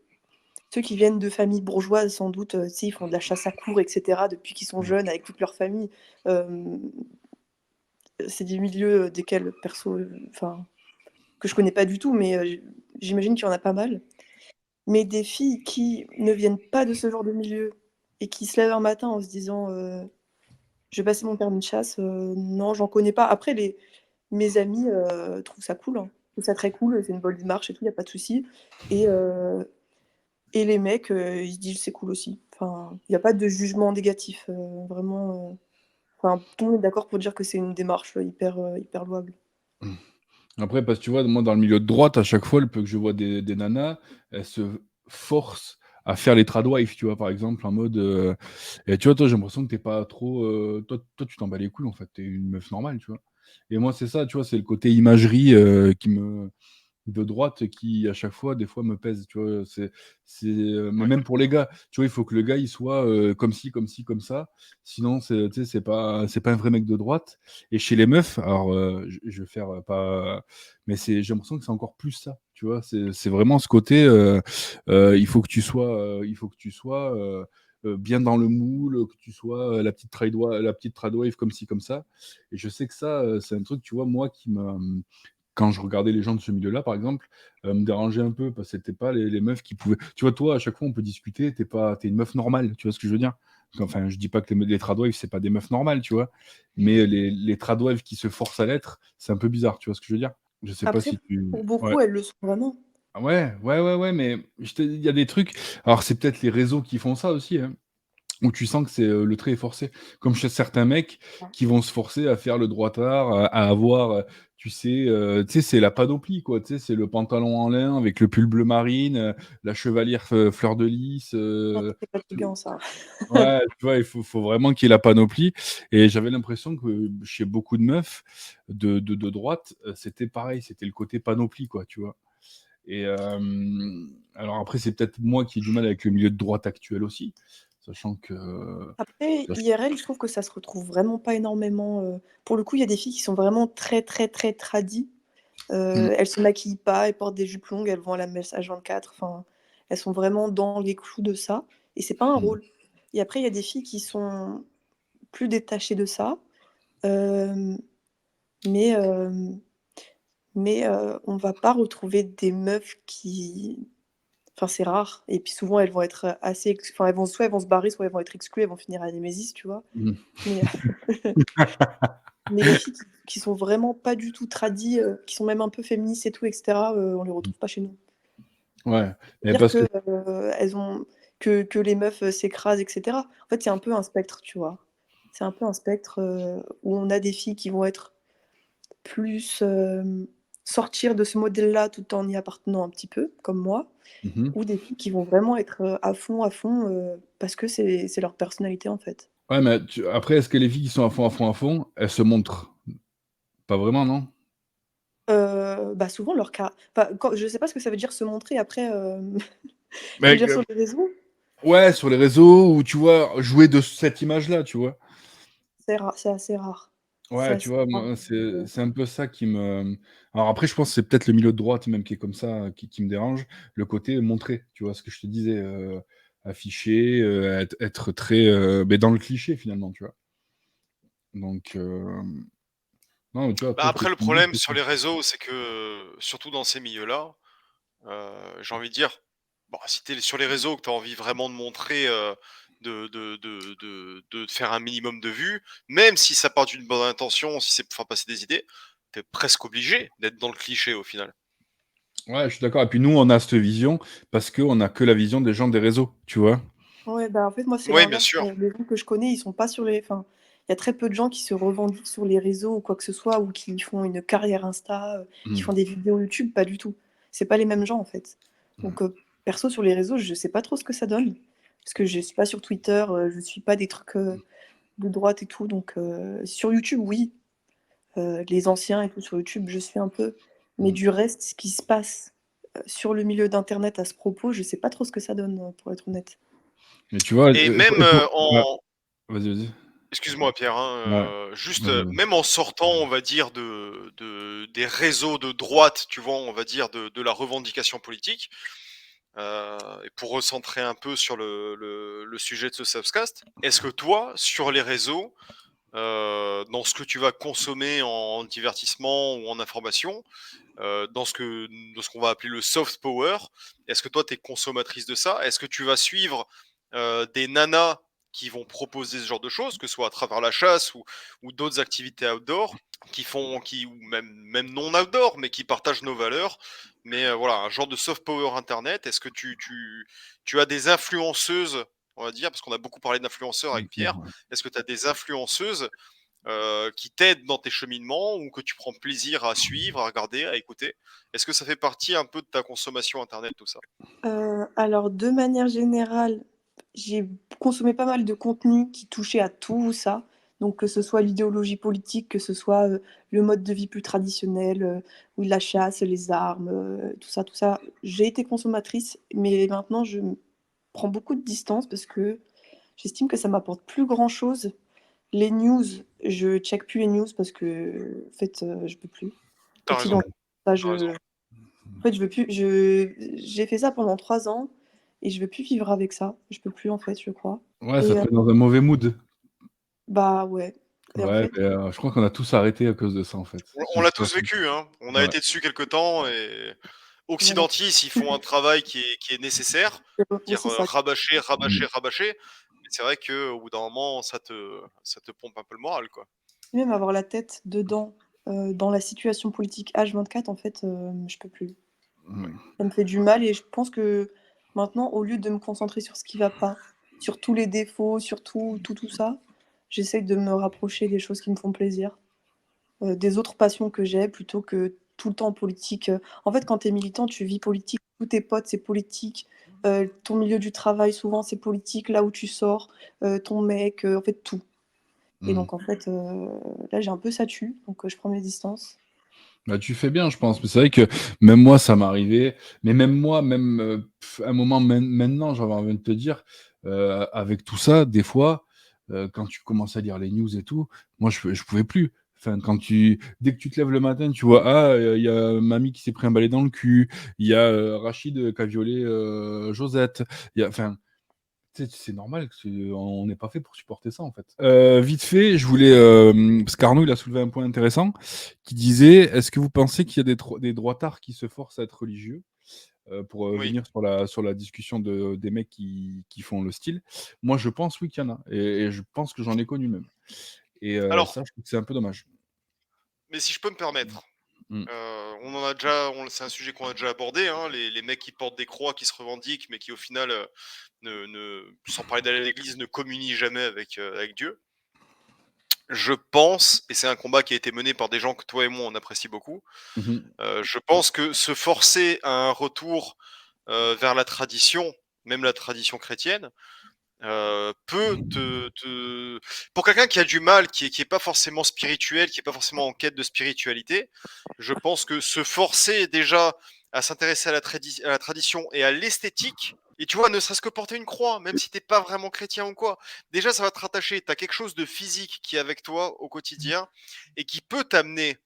ceux qui viennent de familles bourgeoises, sans doute, tu sais, ils font de la chasse à courre, etc., depuis qu'ils sont Ouais. jeunes, avec toute leur famille. C'est des milieux desquels, perso, enfin, que je connais pas du tout, mais j'imagine qu'il y en a pas mal. Mais des filles qui ne viennent pas de ce genre de milieu et qui se lèvent un matin en se disant je vais passer mon permis de chasse, non, j'en connais pas. Après, mes amis trouvent ça cool, hein. trouve ça très cool, c'est une bonne démarche et tout, il y a pas de souci et les mecs, ils se disent: «C'est cool aussi». Enfin, il y a pas de jugement négatif, vraiment, enfin, tout le monde est d'accord pour dire que c'est une démarche, hyper louable. Mmh. Après, parce que tu vois, moi, dans le milieu de droite, à chaque fois, le peu que je vois des nanas, elles se forcent à faire les tradwives, tu vois, par exemple, en mode, et tu vois, toi, j'ai l'impression que tu pas trop, toi, tu t'en bats les couilles, en fait, tu es une meuf normale, tu vois? Et moi, c'est ça, tu vois, c'est le côté imagerie, qui me de droite qui, à chaque fois, des fois, me pèse, tu vois? Mais Ouais. même pour les gars, tu vois, il faut que le gars, il soit, comme ci, comme ci, comme ça. Sinon, tu sais, c'est pas un vrai mec de droite. Et chez les meufs, alors, je vais faire, pas mais j'ai l'impression que c'est encore plus ça, tu vois? C'est vraiment ce côté, il faut que tu sois, bien dans le moule, que tu sois, la petite tradwife comme ci, comme ça. Et je sais que ça, c'est un truc, tu vois, moi, quand je regardais les gens de ce milieu-là, par exemple, me dérangeait un peu parce que c'était pas les meufs qui pouvaient, tu vois, toi, à chaque fois, on peut discuter, tu une meuf normale, tu vois ce que je veux dire? Enfin, je dis pas que les tradwives, c'est pas des meufs normales, tu vois? Mais les tradwives qui se forcent à l'être, c'est un peu bizarre, tu vois ce que je veux dire? Je sais pas Après, si tu pour ouais. beaucoup, elles le sont vraiment. Ah ouais, ouais, ouais, ouais, mais il y a des trucs, alors c'est peut-être les réseaux qui font ça aussi, hein. Où tu sens que c'est, le trait est forcé. Comme chez certains mecs Ouais. qui vont se forcer à faire le droitard, à avoir, tu sais, c'est la panoplie, quoi. Tu sais, c'est le pantalon en lin avec le pull bleu marine, la chevalière fleur de lys, Ouais, c'est tout fatigant ça. ouais, tu vois, il faut vraiment qu'il y ait la panoplie. Et j'avais l'impression que chez beaucoup de meufs de droite, c'était pareil, c'était le côté panoplie, quoi, tu vois? Et alors après, c'est peut-être moi qui ai du mal avec le milieu de droite actuel aussi, sachant que Après, sach IRL, je trouve que ça se retrouve vraiment pas énormément, pour le coup, il y a des filles qui sont vraiment très, très, très tradies. mmh, Elles se maquillent pas, elles portent des jupes longues, elles vont à la messe H24, enfin, elles sont vraiment dans les clous de ça et c'est pas un mmh. rôle. Et après, il y a des filles qui sont plus détachées de ça, hem, mais hem, on va pas retrouver des meufs qui enfin, c'est rare et puis souvent elles vont être, assez enfin, elles vont soit elles vont se barrer, soit elles vont être exclues, elles vont finir à Némésis, tu vois? Mmh. Mais mais les filles qui sont vraiment pas du tout tradies, qui sont même un peu féministes et tout et cetera, on les retrouve pas chez nous. Ouais, mais Dire parce que que, elles ont que les meufs, s'écrasent et cetera. En fait, c'est un peu un spectre, tu vois? C'est un peu un spectre, où on a des filles qui vont être plus, sortir de ce modèle-là tout en y appartenant un petit peu, comme moi, mmh mh. ou des filles qui vont vraiment être, à fond, parce que c'est leur personnalité, en fait. Ouais, mais après, est-ce que les filles qui sont à fond, à fond, à fond, elles se montrent? Pas vraiment, non? Bah, souvent leur ca enfin, quand je sais pas ce que ça veut dire se montrer après, tu veux Mais dire sur les réseaux? ouais, sur les réseaux ou tu vois, jouer de cette image-là, tu vois? C'est assez rare. C'est Ouais, tu assez vois, rare, moi, c'est un peu ça qui me alors après, je pense que c'est peut-être le milieu de droite même qui est comme ça, qui me dérange, le côté montrer, tu vois? Ce que je te disais, afficher, être très, beh, dans le cliché finalement, tu vois? Donc non, mais tu vois, Bah, après ce que après, le tu me dis, problème c'est sur cool. les réseaux, c'est que, surtout dans ces milieux-là, j'ai envie de dire, bon, si tu es sur les réseaux, que tu as envie vraiment de montrer, de te faire un minimum de vues, même si ça part d'une bonne intention, si c'est pour faire passer des idées, tu es presque obligé d'être dans le cliché au final. Ouais, je suis d'accord et puis nous, on a cette vision parce qu'on a que la vision des gens des réseaux, tu vois? Ouais, bah, en fait, moi, c'est Oui, bien l'inverse. sûr. Les gens que je connais, ils sont pas sur les enfin, il y a très peu de gens qui se revendiquent sur les réseaux ou quoi que ce soit ou qui font une carrière Insta, qui Mmh. font des vidéos YouTube, pas du tout. C'est pas les mêmes gens, en fait. Mmh. Donc perso, sur les réseaux, je sais pas trop ce que ça donne parce que je suis pas sur Twitter, je suis pas des trucs, de droite et tout donc sur YouTube, oui, les anciens et tout sur YouTube, je suis un peu mais Mmh. du reste, ce qui se passe, sur le milieu d'internet à ce propos, je sais pas trop ce que ça donne, pour être honnête. Mais tu vois, Et même, ouais, vas-y, vas-y. excuse-moi Pierre, hein, Ouais, juste, vas-y, vas-y. même en sortant, on va dire, des réseaux de droite, tu vois, on va dire de la revendication politique, et pour recentrer un peu sur le sujet de ce Subscast, est-ce que toi, sur les réseaux, dans ce que tu vas consommer en divertissement ou en information, dans ce qu'on va appeler le soft power, est-ce que toi, tu es consommatrice de ça? Est-ce que tu vas suivre, des nanas qui vont proposer ce genre de choses, que ce soit à travers la chasse ou d'autres activités outdoor? ou même non outdoor, mais qui partagent nos valeurs. Mais voilà, un genre de soft power internet. Est-ce que tu as des influenceuses, on va dire, parce qu'on a beaucoup parlé d'influenceurs avec Pierre. Ouais. Est-ce que tu as des influenceuses qui t'aident dans tes cheminements ou que tu prends plaisir à suivre, à regarder, à écouter? Est-ce que ça fait partie un peu de ta consommation internet, tout ça? Alors de manière générale, j'ai consommé pas mal de contenu qui touchait à tout ça. Donc que ce soit l'idéologie politique, que ce soit, le mode de vie plus traditionnel, ou la chasse, les armes, tout ça, tout ça. J'ai été consommatrice, mais maintenant je prends beaucoup de distance parce que j'estime que ça m'apporte plus grand-chose. Les news, je check plus les news parce que, en fait, je peux plus. T'as raison, Occidentaux, ça t'as raison. en fait, je veux plus. J'ai fait ça pendant 3 ans et je veux plus vivre avec ça. Je peux plus, en fait, je crois. Ouais, ça Et te met dans un mauvais mood. bah ouais. Et en Ouais, fait, je crois qu'on a tous arrêté à cause de ça, en fait. On l'a tous vécu, hein. On a Ouais. été dessus quelque temps et voilà. Occidentis, ils font un travail qui est nécessaire, Oui, dire c'est ça. rabâcher, rabâcher, Mmh. rabâcher. Mais c'est vrai qu'au bout d'un moment, ça te pompe un peu le moral, quoi. Même avoir la tête dedans, dans la situation politique H24, en fait, je peux plus. Mmh. Ça me fait du mal et je pense que maintenant, au lieu de me concentrer sur ce qui va pas, sur tous les défauts, sur tout ça, j'essaye de me rapprocher des choses qui me font plaisir, des autres passions que j'ai plutôt que tout le temps politique. En fait, quand tu es militant, tu vis politique, tous tes potes, c'est politique, ton milieu du travail, souvent, c'est politique, là où tu sors, ton mec, en fait, tout. Et Mmh. donc en fait, là, j'ai un peu ça tue, donc je prends mes distances. Bah, tu fais bien, je pense. Mais c'est vrai que même moi, ça m'arrivait. Mais même moi, même un moment maintenant, j'avais envie de te dire, avec tout ça, des fois, quand tu commences à lire les news et tout, moi, je pouvais plus. Enfin, dès que tu te lèves le matin, tu vois, ah, il y a mamie qui s'est pris un balai dans le cul, il y a Rachid qui a violé Josette, enfin, tu sais, c'est normal, on n'est pas fait pour supporter ça en fait. Vite fait, je voulais, parce qu'Arnaud il a soulevé un point intéressant, qui disait, est-ce que vous pensez qu'il y a des droitards qui se forcent à être religieux, pour Oui. venir sur la discussion des mecs qui font le style. Moi je pense oui qu'il y en a, et je pense que j'en ai connu même. Et Alors, ça, je trouve que c'est un peu dommage. mais si je peux me permettre, Mm. on en a déjà, c'est un sujet qu'on a déjà abordé, hein, les mecs qui portent des croix, qui se revendiquent, mais qui au final, sans parler d'aller à l'église, ne communient jamais avec Dieu. Je pense, et c'est un combat qui a été mené par des gens que toi et moi on apprécie beaucoup, Mhm. je pense que se forcer à un retour vers la tradition, même la tradition chrétienne, peut pour quelqu'un qui a du mal, qui est pas forcément spirituel, qui est pas forcément en quête de spiritualité, je pense que se forcer déjà à s'intéresser à la tradition et à l'esthétique, et tu vois, ne serait-ce que porter une croix, même si t'es pas vraiment chrétien ou quoi, déjà ça va te rattacher, tu as quelque chose de physique qui est avec toi au quotidien et qui peut t'amener,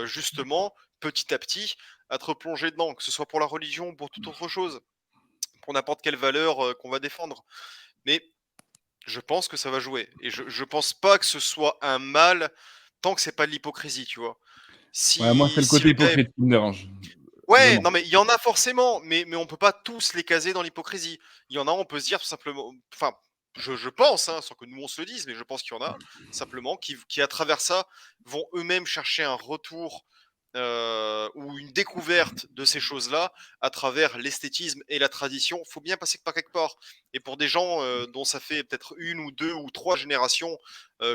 justement, petit à petit, à te replonger dedans, que ce soit pour la religion ou pour toute autre chose, pour n'importe quelle valeur, qu'on va défendre. Mais je pense que ça va jouer et je pense pas que ce soit un mal tant que c'est pas de l'hypocrisie, tu vois? Ouais, moi c'est le Si côté le gars est hypocrite qui me dérange, ouais, vraiment. non, mais il y en a forcément, mais on peut pas tous les caser dans l'hypocrisie. Il y en a, on peut se dire tout simplement enfin, je pense, hein, sans que nous on se le dise, mais je pense qu'il y en a simplement qui à travers ça, vont eux-mêmes chercher un retour, ou une découverte de ces choses-là à travers l'esthétisme et la tradition. Faut bien passer par quelque part et pour des gens, dont ça fait peut-être une ou 2 ou 3 générations,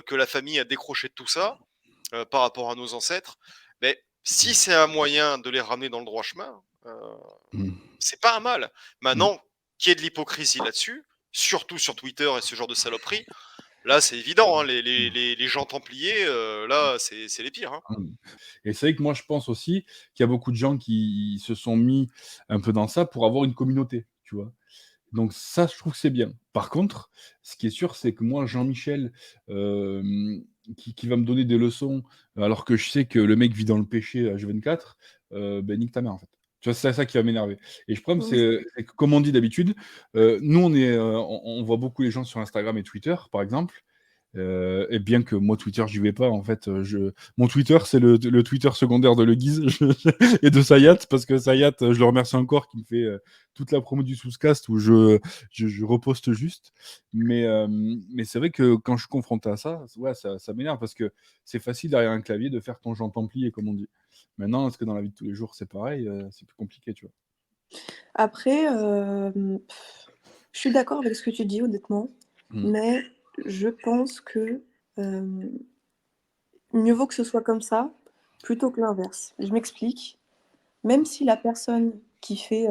que la famille a décroché de tout ça, par rapport à nos ancêtres, mais si c'est un moyen de les ramener dans le droit chemin, Mm. c'est pas un mal. Mm. Maintenant, qu'il y ait de l'hypocrisie là-dessus, surtout sur Twitter et ce genre de saloperies, là c'est évident, hein, les gens templiers, là c'est les pires, hein. Mm. Et c'est vrai que moi, je pense aussi qu'il y a beaucoup de gens qui se sont mis un peu dans ça pour avoir une communauté, tu vois. Donc ça, je trouve que c'est bien. Par contre, ce qui est sûr, c'est que moi, Jean-Michel, qui va me donner des leçons, alors que je sais que le mec vit dans le péché H24, ben nique ta mère, en fait. Tu vois, c'est ça qui va m'énerver. Et le problème, Oui, c'est que, comme on dit d'habitude, nous, on voit beaucoup les gens sur Instagram et Twitter, par exemple, Et bien que moi, Twitter, j'y vais pas. En fait, mon Twitter, c'est le Twitter secondaire de Le Guise et de Sayat, parce que Sayat, je le remercie encore, qui me fait toute la promo du Souscast où je reposte juste. Mais c'est vrai que quand je suis confronté à ça, ouais, ça m'énerve parce que c'est facile derrière un clavier de faire ton j'entends plié, comme on dit. Maintenant, est-ce que dans la vie de tous les jours, c'est pareil? C'est plus compliqué, tu vois. Après, je suis d'accord avec ce que tu dis, honnêtement, Mm. mais je pense que mieux vaut que ce soit comme ça plutôt que l'inverse. Je m'explique. Même si la personne qui fait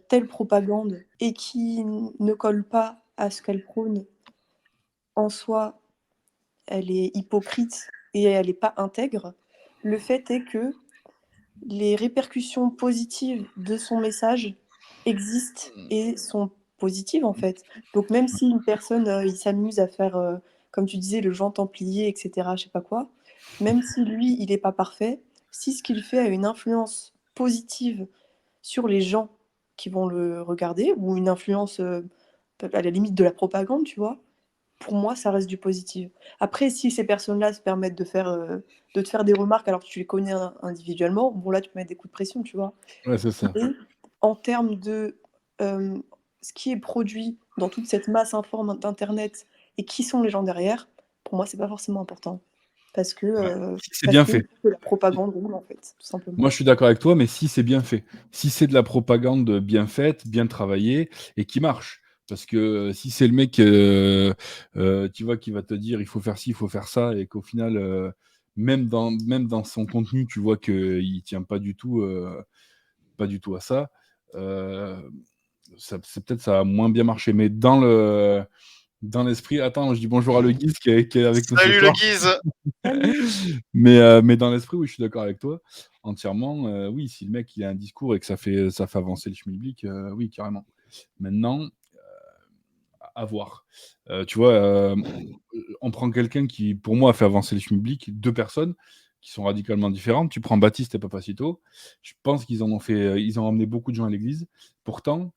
telle propagande et qui ne colle pas à ce qu'elle prône, en soi, elle est hypocrite et elle n'est pas intègre, le fait est que les répercussions positives de son message existent et sont positives en fait. Donc même si une personne, il s'amuse à faire, comme tu disais, le Jean Templier, etc., je sais pas quoi, même si lui, il n'est pas parfait, si ce qu'il fait a une influence positive sur les gens qui vont le regarder, ou une influence à la limite de la propagande, tu vois, pour moi, ça reste du positif. Après, si ces personnes-là se permettent de te faire des remarques alors que tu les connais individuellement, bon là, tu peux mettre des coups de pression, tu vois. Ouais, c'est ça. Et en termes de euh, ce qui est produit dans toute cette masse informe d'Internet et qui sont les gens derrière, pour moi, c'est pas forcément important. Parce que, Ouais. Si c'est bien fait. la propagande roule, en fait, tout simplement. Moi, je suis d'accord avec toi, mais si c'est bien fait, si c'est de la propagande bien faite, bien travaillée et qui marche. Parce que si c'est le mec, tu vois, qui va te dire il faut faire ci, il faut faire ça, et qu'au final, même dans son contenu, tu vois qu'il tient pas du tout à ça, euh, c'est peut-être ça a moins bien marché. Mais dans l'esprit, attends, je dis bonjour à Le Guise qui est avec nous ce Salut le soir. Guise. Mais dans l'esprit, oui, je suis d'accord avec toi, entièrement. Oui, si le mec il a un discours et que ça fait avancer le schmilblick, oui, carrément. Maintenant, à voir. Tu vois, on prend quelqu'un qui, pour moi, a fait avancer le schmilblick, deux personnes qui sont radicalement différentes. Tu prends Baptiste et Papacito. Je pense qu'ils en ont fait, ils ont emmené beaucoup de gens à l'église. Pourtant,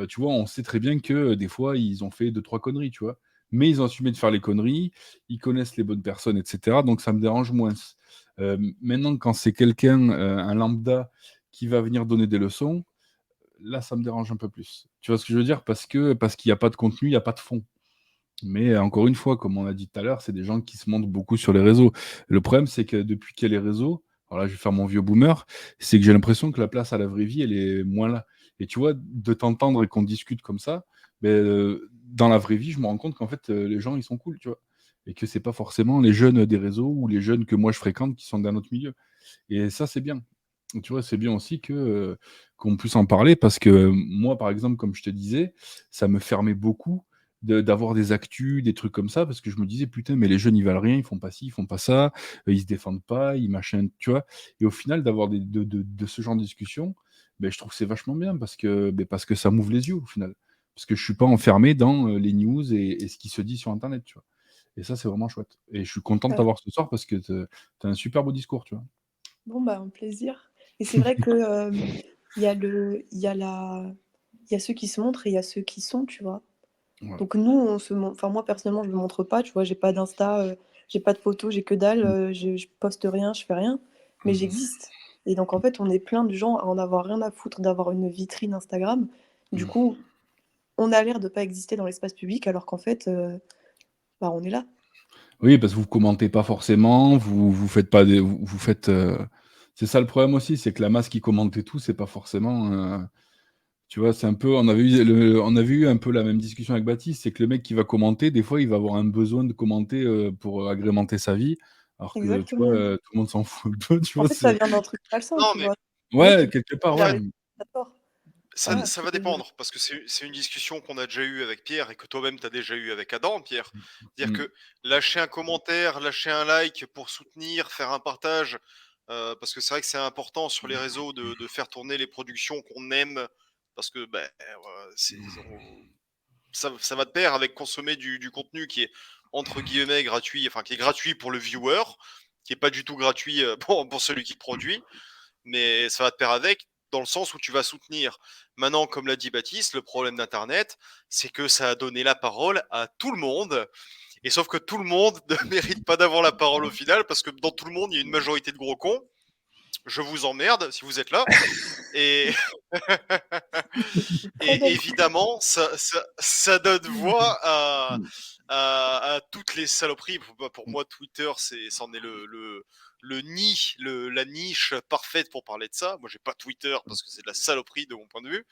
tu vois, on sait très bien que des fois, ils ont fait deux, trois conneries, tu vois. Mais ils ont assumé de faire les conneries, ils connaissent les bonnes personnes, etc. Donc ça me dérange moins. Maintenant, quand c'est quelqu'un, un lambda, qui va venir donner des leçons, là, ça me dérange un peu plus. Tu vois ce que je veux dire? Parce qu'il n'y a pas de contenu, il n'y a pas de fond. Mais encore une fois, comme on a dit tout à l'heure, c'est des gens qui se montrent beaucoup sur les réseaux. Le problème, c'est que depuis qu'il y a les réseaux, alors là, je vais faire mon vieux boomer, c'est que j'ai l'impression que la place à la vraie vie, elle est moins là. Et tu vois, de t'entendre et qu'on discute comme ça, ben, dans la vraie vie, je me rends compte qu'en fait, les gens, ils sont cool, tu vois. Et que c'est pas forcément les jeunes des réseaux ou les jeunes que moi je fréquente qui sont d'un autre milieu. Et ça, c'est bien. Tu vois, c'est bien aussi qu'on puisse en parler parce que moi, par exemple, comme je te disais, ça me fermait beaucoup d'avoir des actus, des trucs comme ça, parce que je me disais, putain, mais les jeunes, ils valent rien, ils font pas ci, ils font pas ça, ils se défendent pas, ils machin, tu vois. Et au final, d'avoir de ce genre de discussion, ben, je trouve que c'est vachement bien parce que ça m'ouvre les yeux au final. Parce que je suis pas enfermé dans les news et ce qui se dit sur Internet, tu vois. Et ça, c'est vraiment chouette. Et je suis content de Ouais. t'avoir ce soir parce que t'as un super beau discours, tu vois. Bon, bah, un plaisir. Et c'est vrai que il y a il y a ceux qui se montrent et il y a ceux qui sont, tu vois. Voilà. Donc nous, enfin moi personnellement, je me montre pas, tu vois, j'ai pas d'Insta, j'ai pas de photos, j'ai que dalle, Mmh. je poste rien, je fais rien, mais Mmh. j'existe. Et donc en fait, on est plein de gens à en avoir rien à foutre d'avoir une vitrine Instagram. Du Mmh. coup, on a l'air de pas exister dans l'espace public alors qu'en fait, bah, on est là. Oui, parce que vous commentez pas forcément, vous faites pas des vous faites, c'est ça le problème aussi, c'est que la masse qui commente et tout, c'est pas forcément, tu vois? C'est un peu on avait eu un peu la même discussion avec Baptiste, c'est que le mec qui va commenter, des fois, il va avoir un besoin de commenter, pour agrémenter sa vie, alors que, tu vois, Exactement. tout le monde s'en fout un peu, tu En vois? fait, ça C'est vient d'un truc malsain, Non, tu mais vois? Le mec, ouais, quelque part, il a ouais. raison, il a tort. Ouais. ça Je va suis désolée. dépendre, parce que c'est une discussion qu'on a déjà eue avec Pierre et que toi-même tu as déjà eu avec Adam, Pierre. Dire Mmh. que lâcher un commentaire, lâcher un like pour soutenir, faire un partage, parce que c'est vrai que c'est important sur les réseaux de faire tourner les productions qu'on aime, parce que ben, ça va de pair avec consommer du contenu qui est entre guillemets gratuit, enfin qui est gratuit pour le viewer, qui est pas du tout gratuit pour celui qui le produit, mais ça va de pair avec, dans le sens où tu vas soutenir. Maintenant, comme l'a dit Baptiste, le problème d'Internet, c'est que ça a donné la parole à tout le monde Et sauf que tout le monde ne mérite pas d'avoir la parole au final, parce que dans tout le monde, il y a une majorité de gros cons. Je vous emmerde si vous êtes là. Et, Très belle. évidemment, ça donne voix à toutes les saloperies. Pour moi, Twitter, c'en est la niche parfaite pour parler de ça. Moi, j'ai pas Twitter parce que c'est de la saloperie de mon point de vue.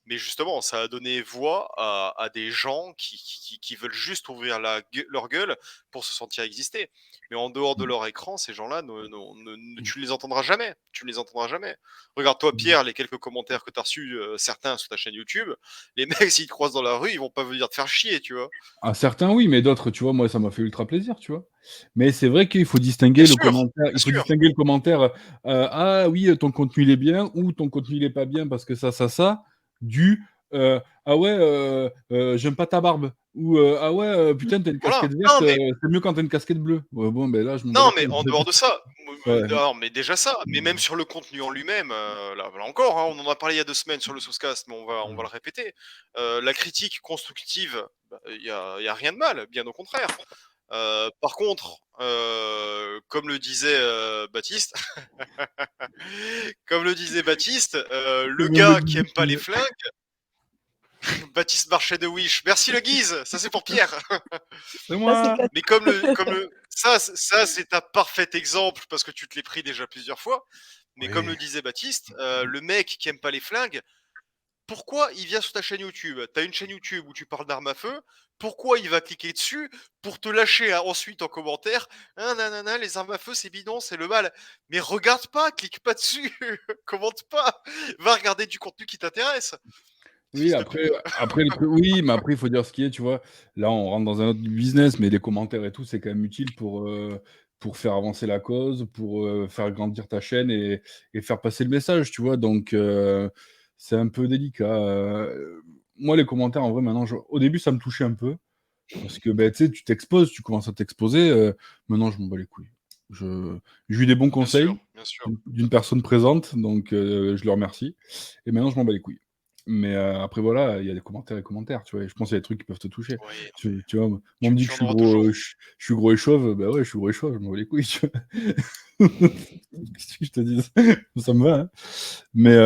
Mais justement, ça a donné voix à des gens qui veulent juste ouvrir leur gueule pour se sentir exister. Mais en dehors de leur écran, ces gens-là, tu ne les entendras jamais. Tu ne les entendras jamais. Regarde-toi, Pierre, les quelques commentaires que tu as reçus, certains sur ta chaîne YouTube, les mecs, s'ils te croisent dans la rue, ils vont pas venir te faire chier, tu vois. Ah, certains, oui, mais d'autres, tu vois, moi, ça m'a fait ultra plaisir, tu vois. Mais c'est vrai qu'il faut distinguer Bien le sûr, commentaire. bien Il faut sûr. distinguer le commentaire. Ah oui, ton contenu il est bien ou ton contenu il est pas bien parce que ça. Du ah ouais, j'aime pas ta barbe ou ah ouais, putain, t'as une Voilà. casquette verte. C'est mieux quand t'as une casquette bleue. Ouais, bon, ben là, je m'en bats Non, les mais couilles. en dehors de ça, Ouais. non, mais déjà ça, mais même sur le contenu en lui-même, là encore, hein, on en a parlé il y a 2 semaines sur le Saucecast, mais on va le répéter. La critique constructive, y a rien de mal, bien au contraire. Par contre, comme le disait Baptiste, le gars qui aime pas les flingues, Baptiste Marchais de Wish. Merci le Guise, ça c'est pour Pierre. C'est Là, c'est moi. classe. Mais ça c'est un parfait exemple parce que tu te l'es pris déjà plusieurs fois. Mais Oui. comme le disait Baptiste, le mec qui aime pas les flingues, pourquoi il vient sur ta chaîne YouTube? T'as une chaîne YouTube où tu parles d'armes à feu. Pourquoi il va cliquer dessus pour te lâcher ensuite en commentaire? Ah, nanana, les armes à feu c'est bidon, c'est le mal. Mais regarde pas, clique pas dessus, commente pas, va regarder du contenu qui t'intéresse. Oui, Fils de après, pute. oui, mais après, il faut dire ce qui est, tu vois. Là, on rentre dans un autre business, mais les commentaires et tout, c'est quand même utile pour faire avancer la cause, pour faire grandir ta chaîne et faire passer le message, tu vois. Donc, c'est un peu délicat. Moi, les commentaires, en vrai, maintenant, au début, ça me touchait un peu. Parce que, ben, tu sais, tu t'exposes, tu commences à t'exposer. Maintenant, je m'en bats les couilles. J'ai eu des bons Bien sûr, conseils bien sûr. d'une personne présente, donc je le remercie. Et maintenant, je m'en bats les couilles. Mais après, voilà, il y a des commentaires et commentaires, tu vois. Et je pense qu'il y a des trucs qui peuvent te toucher. Oui, Tu vois, moi, on me dit que tu en auras toujours. je suis gros et chauve. Bah ouais, je suis gros et chauve, je m'en bats les couilles, tu vois. Qu'est-ce que je te dis? Ça me va, hein. Mais.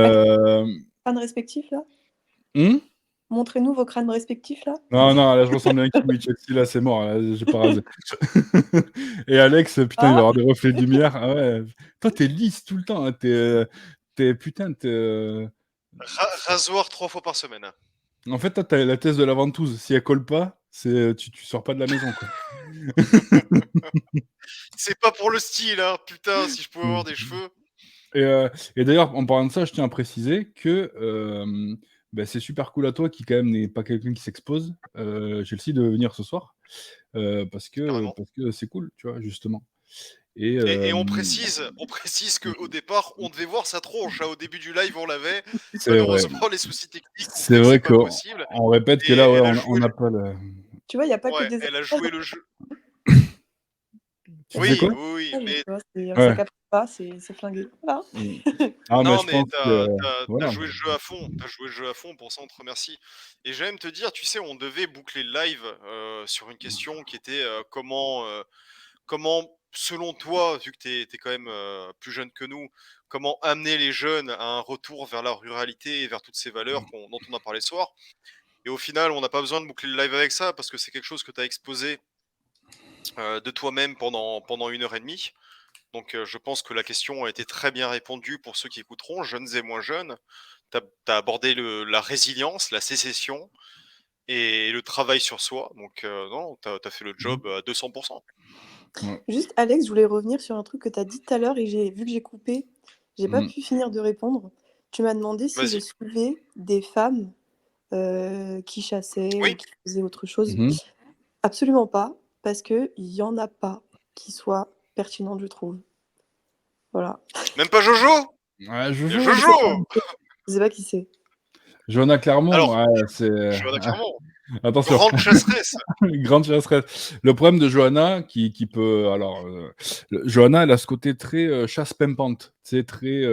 Crânes respectifs, là? hmm Montrez-nous vos crânes respectifs, là. Non, non, là, je ressemble à un kiwi. Chelsea, là, c'est mort. Là, j'ai pas rasé. Et Alex, putain, il va Ah! avoir des reflets de lumière. Ah ouais. Toi, t'es lisse tout le temps. Hein. Putain, Rasoir 3 fois par semaine. En fait, toi, t'as la thèse de la ventouse. Si elle colle pas, tu sors pas de la maison, quoi. C'est pas pour le style, hein. Putain, si je pouvais avoir des cheveux. Et d'ailleurs, en parlant de ça, je tiens à préciser que bah, c'est super cool à toi qui, quand même, n'est pas quelqu'un qui s'expose, Chelsea, de venir ce soir. Parce que Carrément. c'est cool, tu vois, justement. Et Et on précise qu'au départ, on devait voir sa tronche. Hein. Au début du live, on l'avait. c'est vrai. Malheureusement, les soucis techniques ont C'est fait que c'est vrai pas qu'on possible. on répète que Et là, ouais, elle a on joué n'a pas le. Tu vois, il y a pas que ouais, des elle a avantages joué dans le jeu. Tu disais Oui, quoi? oui, oui, le mais tu vois? Ça Ouais. capte pas, c'est flingué. Voilà. Mmh. Ah, mais non, je mais pense que t'as voilà. joué le jeu à fond. T'as joué le jeu à fond, pour ça on te remercie. Et j'aime te dire, tu sais, on devait boucler le live sur une question qui était comment, selon toi, vu que tu es quand même plus jeune que nous, comment amener les jeunes à un retour vers la ruralité et vers toutes ces valeurs dont on a parlé ce soir. Et au final, on n'a pas besoin de boucler le live avec ça parce que c'est quelque chose que tu as exposé de toi-même pendant 1 heure et demie. Donc je pense que la question a été très bien répondue pour ceux qui écouteront, jeunes et moins jeunes. Tu as abordé la résilience, la sécession et le travail sur soi. Donc non, tu as fait le job à 200%. Ouais. Juste, Alex, je voulais revenir sur un truc que tu as dit tout à l'heure et vu que j'ai coupé, j'ai pas Mmh. pu finir de répondre. Tu m'as demandé si je Vas-y. suivais des femmes qui chassaient ou Oui, qui faisaient autre chose. Mmh. Absolument pas, parce qu'il y en a pas qui soient pertinentes, je trouve. Voilà. même pas Jojo. Ouais, Il y a Jojo. Je sais pas, Jojo. je sais pas qui c'est. Johanna Clermont, Alors, ouais, c'est Johanna Clermont, attention. grande chasseresse. Grande chasseresse. Le problème de Johanna, qui peut. Alors, Johanna, elle a ce côté très chasse pimpante. C'est très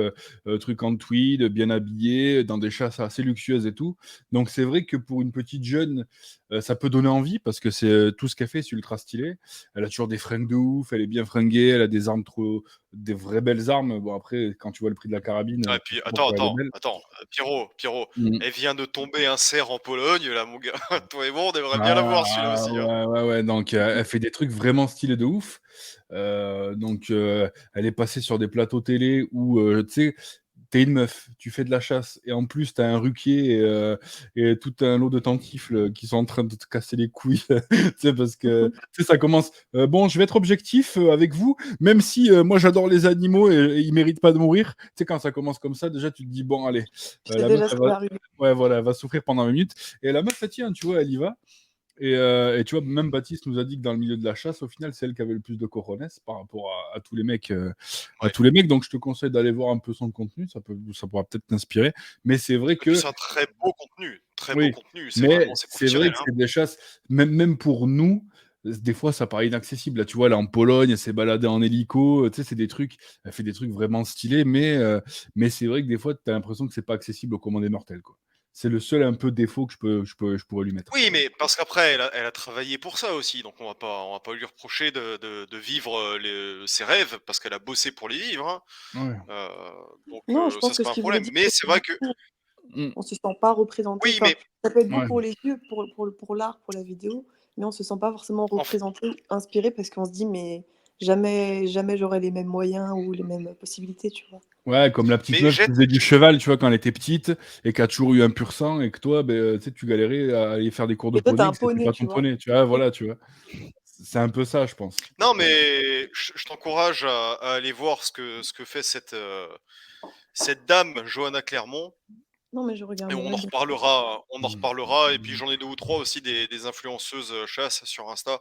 truc en tweed, bien habillé, dans des chasses assez luxueuses et tout. Donc, c'est vrai que pour une petite jeune ça peut donner envie parce que tout ce qu'elle fait, c'est ultra stylé. Elle a toujours des fringues de ouf, elle est bien fringuée, elle a des armes des vraies belles armes. Bon, après, quand tu vois le prix de la carabine, Ah, et tu puis sais attends, pourquoi elle est attends, belle. attends, Pierrot, Mm. elle vient de tomber un cerf en Pologne, là, mon gars. Toi et moi, on aimerait bien l'avoir, celui-là Ah, aussi, hein. ouais. Donc, elle fait des trucs vraiment stylés de ouf. Donc, elle est passée sur des plateaux télé où, tu sais, t'es une meuf, tu fais de la chasse, et en plus, t'as un ruquier et tout un lot de tantifles qui sont en train de te casser les couilles. Tu sais, parce que, tu sais, ça commence. Bon, je vais être objectif avec vous, même si moi, j'adore les animaux et ils méritent pas de mourir. Tu sais, quand ça commence comme ça, déjà, tu te dis, bon, allez, Je sais la meuf, déjà ce elle qui va. va arriver. Ouais, voilà, elle va souffrir pendant 20 minutes. Et la meuf, elle tient, tu vois, elle y va. Et tu vois, même Baptiste nous a dit que dans le milieu de la chasse, au final, c'est elle qui avait le plus de cojones par rapport à tous les mecs. À Ouais. tous les mecs. Donc, je te conseille d'aller voir un peu son contenu. Ça pourra peut-être t'inspirer. Mais c'est vrai Et puis que, c'est un très beau contenu, très beau oui, contenu. C'est mais vraiment, c'est c'est vrai professionnel, que hein. c'est des chasses, même pour nous, des fois, ça paraît inaccessible. Là, tu vois, elle est en Pologne, elle s'est baladée en hélico. Tu sais, c'est des trucs, elle fait des trucs vraiment stylés. Mais c'est vrai que des fois, tu as l'impression que c'est pas accessible aux commandes des mortels, quoi. C'est le seul un peu défaut que je pourrais lui mettre. Oui, mais parce qu'après, elle a travaillé pour ça aussi, donc on va pas lui reprocher de vivre ses rêves, parce qu'elle a bossé pour les vivre, hein. Ouais. Euh, donc Non, je ça, pense c'est que pas ce un qu'il voulait problème. dire, Mais c'est c'est que vrai du que, coup, Mm. on se sent pas représenté. oui, Enfin, mais ça peut être beau Ouais. pour les yeux, pour l'art, pour la vidéo, mais on se sent pas forcément en fait, représenté ou inspiré parce qu'on se dit, mais jamais j'aurai les mêmes moyens ou les mêmes possibilités, tu vois. Ouais, comme la petite mais meuf qui jette, faisait du cheval, tu vois, quand elle était petite, et qui a toujours eu un pur sang, et que toi, ben, tu sais, tu galérais à aller faire des cours de Et toi, t'as poney, un que c'était poney, pas tu ton vois. poney, tu vois, voilà, tu vois. C'est un peu ça, je pense. non, mais je t'encourage à aller voir ce que fait cette dame, Johanna Clermont. Non, mais je Et regarderai bien. on en reparlera. Et puis j'en ai 2 ou 3 aussi des influenceuses chasse sur Insta,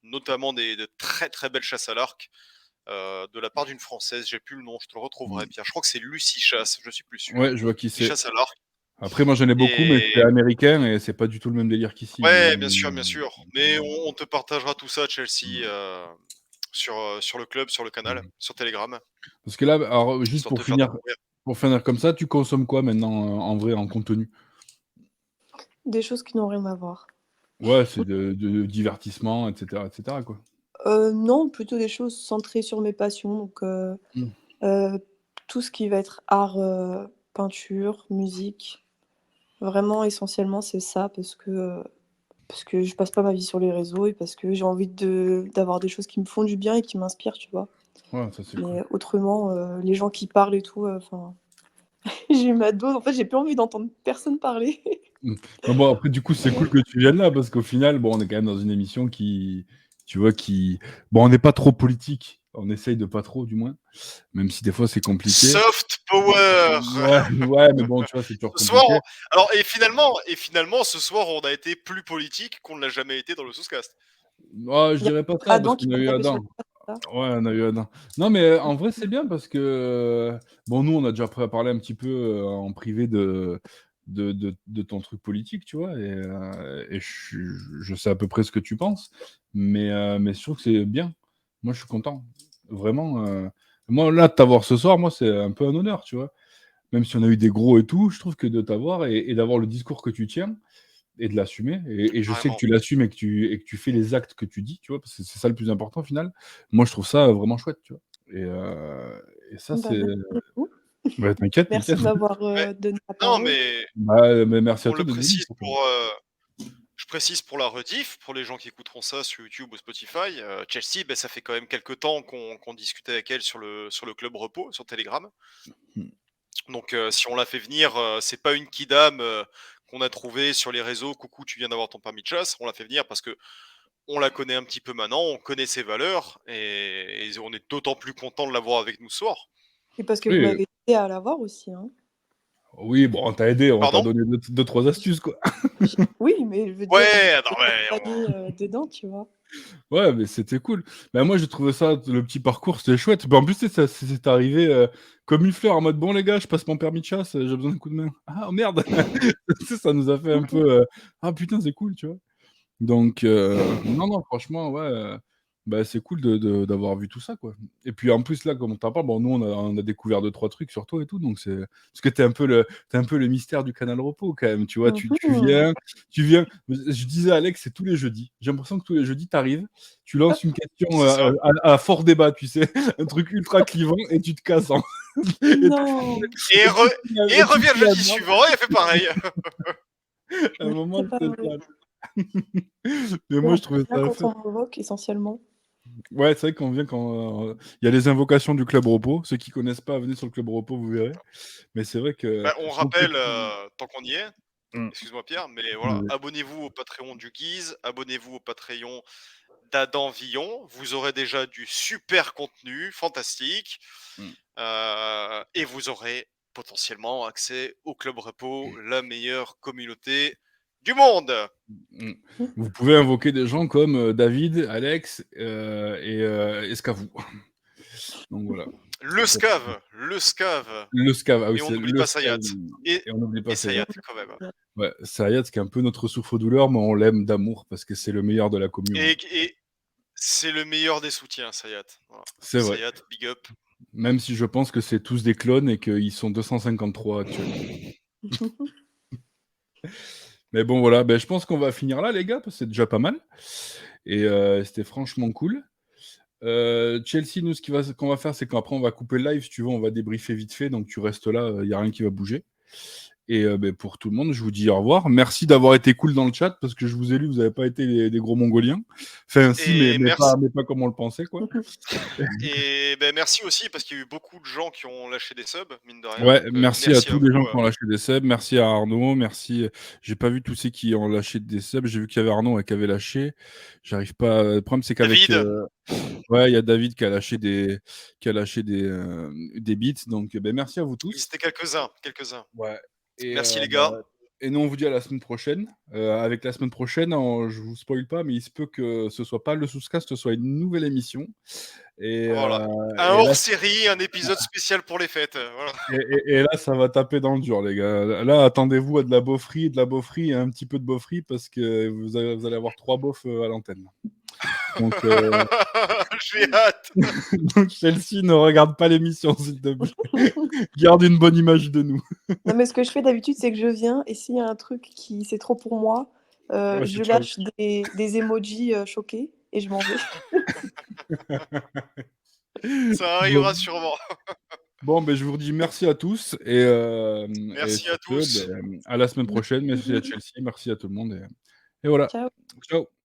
notamment de très très belles chasses à l'arc, de la part d'une française. J'ai plus le nom, je te le retrouverai. Pierre, je crois que c'est Lucie Chasse, je suis plus sûr. Ouais, je vois qui Qui c'est. chasse à l'arc. Après, moi, j'en ai beaucoup, mais c'est Et américain, et c'est pas du tout le même délire qu'ici. ouais, bien sûr, bien sûr. Mais on te partagera tout ça, Chelsea, sur le club, sur le canal, sur Telegram, Parce que là, alors, juste histoire de te faire découvrir. pour finir comme ça, tu consommes quoi maintenant, en vrai, en contenu? Des choses qui n'ont rien à voir. Ouais, c'est de divertissement, etc., quoi. Non, plutôt des choses centrées sur mes passions, donc Mm. heu, tout ce qui va être art, peinture, musique. Vraiment essentiellement c'est ça parce que je passe pas ma vie sur les réseaux et parce que j'ai envie d'avoir des choses qui me font du bien et qui m'inspirent, tu vois? Ouais, ça, c'est cool. Mais autrement, les gens qui parlent et tout, enfin, j'ai eu ma dose. En fait, j'ai plus envie d'entendre personne parler. Mmh. Mais bon, après, du coup, c'est cool que tu viennes là parce qu'au final, bon, on est quand même dans une émission tu vois, bon, on n'est pas trop politique. On essaye de pas trop, du moins, même si des fois c'est compliqué. Soft power! Ouais, ouais, mais bon, tu vois, c'est toujours Ce soir, compliqué. alors et finalement, ce soir, on a été plus politique qu'on ne l'a jamais été dans le Souscast. Ah, je Il y a dirais pas ça parce Adam qui qu'on a va me eu taper sur Adam. le ça. Ouais, on a eu Adam. Non, mais en vrai, c'est bien parce que, bon, nous, on a déjà parlé un petit peu en privé de ton truc politique, tu vois, et je sais à peu près ce que tu penses, mais je trouve que c'est bien. Moi, je suis content. Vraiment. Moi, là, de t'avoir ce soir, moi, c'est un peu un honneur, tu vois. Même si on a eu des gros et tout, je trouve que de t'avoir et d'avoir le discours que tu tiens et de l'assumer. Et je sais que Vraiment. tu l'assumes et que tu fais les actes que tu dis, tu vois, parce que c'est ça le plus important au final. Moi, je trouve ça vraiment chouette, tu vois. Et ça, Bah, c'est. merci beaucoup. Bah, t'inquiète, Merci t'inquiète. de m'avoir, Mais donné la non, parole. mais Mais merci à on toi le d'être venu, précise surtout. je précise pour la rediff, pour les gens qui écouteront ça sur YouTube ou Spotify, Chelsea, ça fait quand même quelques temps qu'on discutait avec elle sur le club repos, sur Telegram. Mm. Donc si on l'a fait venir, c'est pas une kidam, qu'on a trouvée sur les réseaux: «Coucou, tu viens d'avoir ton permis de chasse». On l'a fait venir parce que on la connaît un petit peu maintenant, on connaît ses valeurs et on est d'autant plus content de l'avoir avec nous ce soir. Et parce que vous Oui, m'avez aidé à l'avoir aussi, hein. oui, bon, on t'a aidé, on t'a Pardon? donné deux, trois J astuces, quoi. Oui, mais je veux dire, Ouais, attends, j'ai ouais, accompagné, dedans, tu vois? Ouais, mais c'était cool. Bah, moi, j'ai trouvé ça, le petit parcours, c'était chouette. Bah, en plus, tu sais, ça c'est arrivé comme une fleur, en mode bon, les gars, je passe mon permis de chasse, j'ai besoin d'un coup de main. Ah, oh, merde! Tu sais, ça nous a fait un peu ah putain, c'est cool, tu vois. Donc, non, non, franchement, ouais. Bah, c'est cool d'avoir vu tout ça, quoi. Et puis en plus, là, comme on t'en parle, bon, nous, on a découvert 2-3 trucs sur toi et tout, donc c'est. Parce que t'es un peu le mystère du Canal Repos, quand même, tu vois. Tu Mhm. viens. Je disais à Alex, c'est tous les jeudis. J'ai l'impression que tous les jeudis, t'arrives, tu lances une question C'est ça. à fort débat, tu sais, un truc ultra clivant, et tu te casses. Et Non, Et, et et tu revient le finis à jeudi suivant et elle fait pareil. un moment, c'est pas c'est vrai. mais Et moi, on je trouvais vient ça quand fait. on m'invoque essentiellement. Ouais, c'est vrai qu'on vient quand il y a les invocations du Club Repos. Ceux qui connaissent pas, venez sur le Club Repos, vous verrez. Mais c'est vrai que Bah, on on fait rappelle, tant qu'on y est, Mmh. excuse-moi Pierre, mais voilà, Ouais. abonnez-vous au Patreon du Guise, abonnez-vous au Patreon d'Adam Villon, vous aurez déjà du super contenu, fantastique, Mmh. et vous aurez potentiellement accès au Club Repo, la meilleure communauté du monde. Mmh. Mhm. Vous pouvez invoquer des gens comme David, Alex et Escavou. Donc voilà. Le Scav, le Scav, Le Scav, ah oui, et on c'est n'oublie le pas Scav. Sayat, et, Et on n'oublie et pas Sayat. Sayat quand même. Ouais, Sayat, qui est un peu notre souffre-douleur, mais on l'aime d'amour parce que c'est le meilleur de la commune. Et c'est le meilleur des soutiens, Sayat. Voilà. C'est vrai. Sayat, big up. Même si je pense que c'est tous des clones et qu'ils sont 253 actuellement. Mais bon, voilà, ben, je pense qu'on va finir là, les gars, parce que c'est déjà pas mal. Et c'était franchement cool. Chelsea, nous, qu'on va faire, c'est qu'après, on va couper le live. Si tu veux, on va débriefer vite fait. Donc, tu restes là, il n'y a rien qui va bouger. Et ben, pour tout le monde, je vous dis au revoir. Merci d'avoir été cool dans le chat, parce que je vous ai lu, vous n'avez pas été des gros mongoliens. Enfin, si, Et merci. mais pas comme on le pensait, quoi. Et ben merci aussi parce qu'il y a eu beaucoup de gens qui ont lâché des subs, mine de rien. Ouais, Donc merci à merci à tous les gens vous. qui ont lâché des subs. Merci à Arnaud. Merci. J'ai pas vu tous ceux qui ont lâché des subs. J'ai vu qu'il y avait Arnaud qui avait lâché. J'arrive pas. Le problème, c'est qu'avec. David, Ouais, il y a David qui a lâché des bits. Donc, ben, merci à vous ils tous. étaient quelques-uns, quelques-uns. Ouais. Et, Merci les gars. et nous, on vous dit à la semaine prochaine. Avec la semaine prochaine, je vous spoil pas, mais il se peut que ce soit pas le Souscast, ce soit une nouvelle émission. Et, Voilà. Un et là, hors-série, un épisode spécial pour les fêtes. Voilà. et là, ça va taper dans le dur, les gars. Là, attendez-vous à de la beaufrie et un petit peu de beaufrie parce que vous allez avoir 3 beaufs à l'antenne. Donc, J'ai hâte. donc, Chelsea, ne regarde pas l'émission, s'il te plaît. Garde une bonne image de nous. Non, mais ce que je fais d'habitude, c'est que je viens et s'il y a un truc qui c'est trop pour moi, Ouais, je c'est ciao. lâche des emojis choqués et je m'en vais. Ça Bon. arrivera sûrement. Bon, ben, je vous dis merci à tous et Merci sur à ce, tous. à la semaine prochaine. Merci à Chelsea, merci à tout le monde et voilà. Ciao. Ciao.